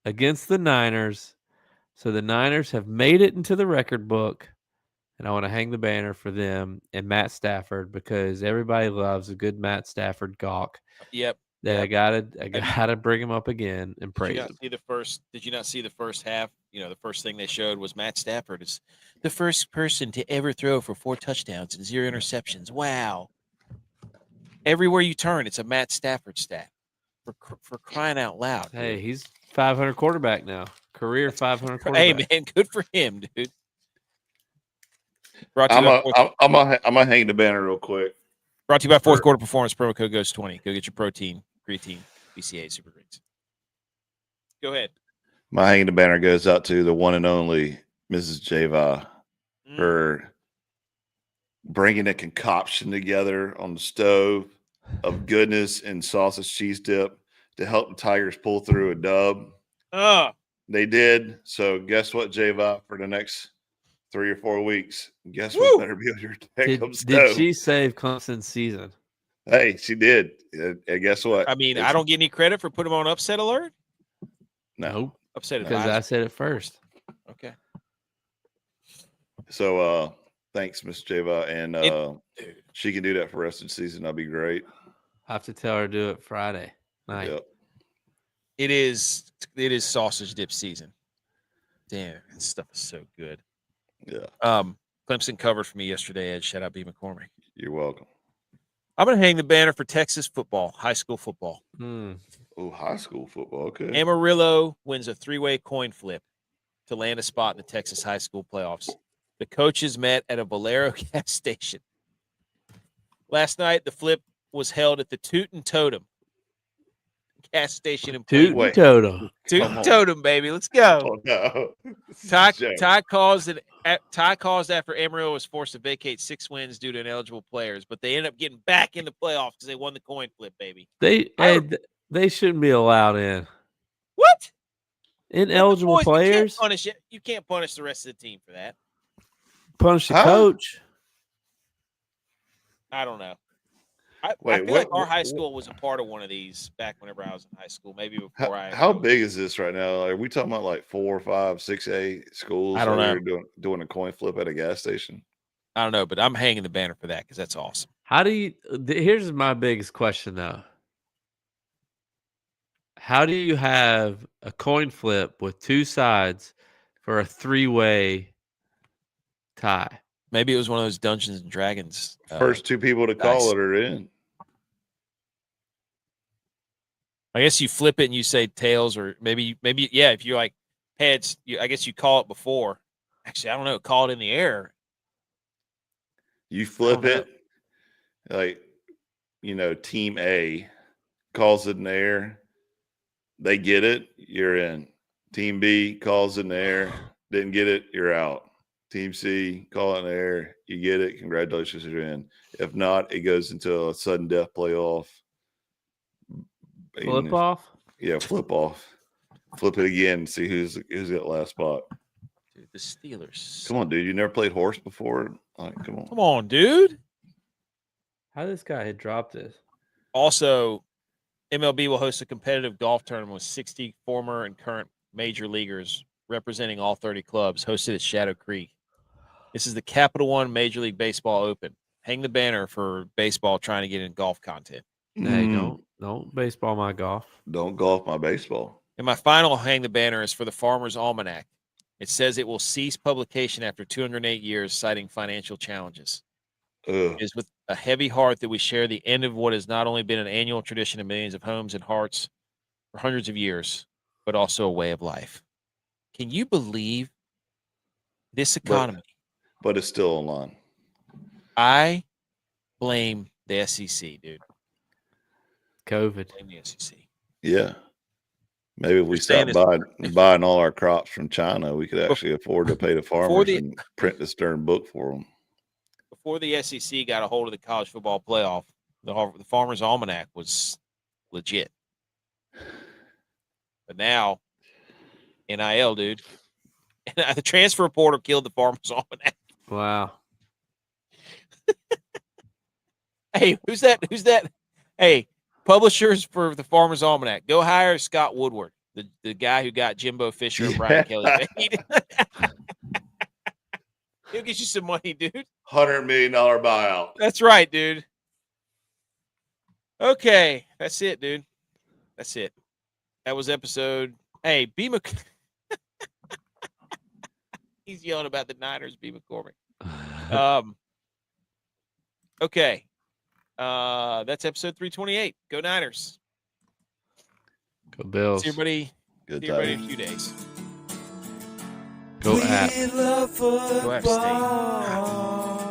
Speaker 2: against the Niners. So the Niners have made it into the record book. And I want to hang the banner for them and Matt Stafford because everybody loves a good Matt Stafford gawk.
Speaker 1: Yep.
Speaker 2: I gotta bring him up again and praise him.
Speaker 1: Did you not see the first half? The first thing they showed was Matt Stafford is the first person to ever throw for 4 touchdowns and 0 interceptions. Wow. Everywhere you turn, it's a Matt Stafford stat. For crying out loud.
Speaker 2: Hey,
Speaker 1: dude.
Speaker 2: he's 500 quarterback now. Career 500 quarterback.
Speaker 1: Hey, man, good for him, dude.
Speaker 3: I'm gonna hang the banner real quick.
Speaker 1: Brought to you by Fourth Quarter Performance. Promo code goes 20. Go get your protein, creatine, BCA, super greens. Go ahead.
Speaker 3: My hanging the banner goes out to the one and only Mrs. Java for bringing a concoction together on the stove of goodness and sausage cheese dip to help the Tigers pull through a dub. They did. So guess what, Java, for the next 3 or 4 weeks, guess what better be on your stove?
Speaker 2: Did she save Clemson's season?
Speaker 3: Hey, she did. And guess what?
Speaker 1: I mean, I don't get any credit for putting them on upset alert.
Speaker 3: No.
Speaker 1: Upset
Speaker 2: because I said it first.
Speaker 1: Okay.
Speaker 3: So thanks, Miss Java. And she can do that for the rest of the season. That'd be great.
Speaker 2: I have to tell her to do it Friday night.
Speaker 3: Yep.
Speaker 1: It is sausage dip season. Damn, this stuff is so good.
Speaker 3: Yeah.
Speaker 1: Clemson covered for me yesterday, Ed. Shout out B. McCormick.
Speaker 3: You're welcome.
Speaker 1: I'm going to hang the banner for Texas football, high school football.
Speaker 3: Oh, high school football. Okay.
Speaker 1: Amarillo wins a 3-way coin flip to land a spot in the Texas high school playoffs. The coaches met at a Valero gas station. Last night, the flip was held at the Toot and Totem gas station in
Speaker 2: Toot and Totem.
Speaker 1: Toot and Totem, baby. Let's go.
Speaker 3: Oh, no.
Speaker 1: Ty calls after Amarillo was forced to vacate 6 wins due to ineligible players, but they ended up getting back in the playoffs because they won the coin flip, baby.
Speaker 2: They shouldn't be allowed in.
Speaker 1: What?
Speaker 2: Ineligible players?
Speaker 1: You can't punish the rest of the team for that.
Speaker 2: Punish the coach.
Speaker 1: I don't know. I feel like our high school was a part of one of these back whenever I was in high school, maybe before
Speaker 3: How big is this right now? Are we talking about like 4, 5, 6A schools?
Speaker 1: I don't know.
Speaker 3: Doing a coin flip at a gas station?
Speaker 1: I don't know, but I'm hanging the banner for that because that's awesome.
Speaker 2: Here's my biggest question, though. How do you have a coin flip with 2 sides for a 3-way tie?
Speaker 1: Maybe it was one of those Dungeons and Dragons.
Speaker 3: First 2 people to call it are in.
Speaker 1: I guess you flip it and you say tails, or maybe yeah. If you're like heads, I guess you call it before. Actually, I don't know. Call it in the air.
Speaker 3: You flip it, like Team A calls it in the air. They get it, you're in. Team B calls it in the air, didn't get it, you're out. Team C, call it in the air, you get it, congratulations, you're in. If not, it goes into a sudden death playoff.
Speaker 2: Flip off?
Speaker 3: Yeah, flip off. Flip it again and see who's got last spot.
Speaker 1: Dude, the Steelers.
Speaker 3: Come on, dude. You never played horse before? Come on.
Speaker 1: Come on, dude.
Speaker 2: How did this guy had dropped this?
Speaker 1: Also, MLB will host a competitive golf tournament with 60 former and current major leaguers representing all 30 clubs, hosted at Shadow Creek. This is the Capital One Major League Baseball Open. Hang the banner for baseball trying to get in golf content.
Speaker 2: Hey, don't baseball my golf.
Speaker 3: Don't golf my baseball.
Speaker 1: And my final hang the banner is for the Farmer's Almanac. It says it will cease publication after 208 years, citing financial challenges. It is with a heavy heart that we share the end of what has not only been an annual tradition in millions of homes and hearts for hundreds of years, but also a way of life. Can you believe this economy?
Speaker 3: But it's still online.
Speaker 1: I blame the SEC, dude.
Speaker 2: COVID.
Speaker 1: Blame the SEC.
Speaker 3: Yeah. Maybe if we stop buying all our crops from China, we could actually afford to pay the farmers and print this darn book for them.
Speaker 1: Before the SEC got a hold of the college football playoff, the Farmer's Almanac was legit. But now, NIL, dude. The transfer portal killed the Farmer's Almanac.
Speaker 2: Wow.
Speaker 1: Hey, who's that? Hey, publishers for the Farmer's Almanac. Go hire Scott Woodward, the guy who got Jimbo Fisher and Brian Kelly paid. He'll get you some money, dude.
Speaker 3: $100 million buyout.
Speaker 1: That's right, dude. Okay, that's it, dude. That's it. That was episode. Hey, B. He's yelling about the Niners, B. McCormick. Okay. That's episode 328. Go Niners.
Speaker 2: Go Bills.
Speaker 1: See everybody.
Speaker 3: Good
Speaker 1: See everybody in a few days.
Speaker 2: Go at.
Speaker 1: Go App State.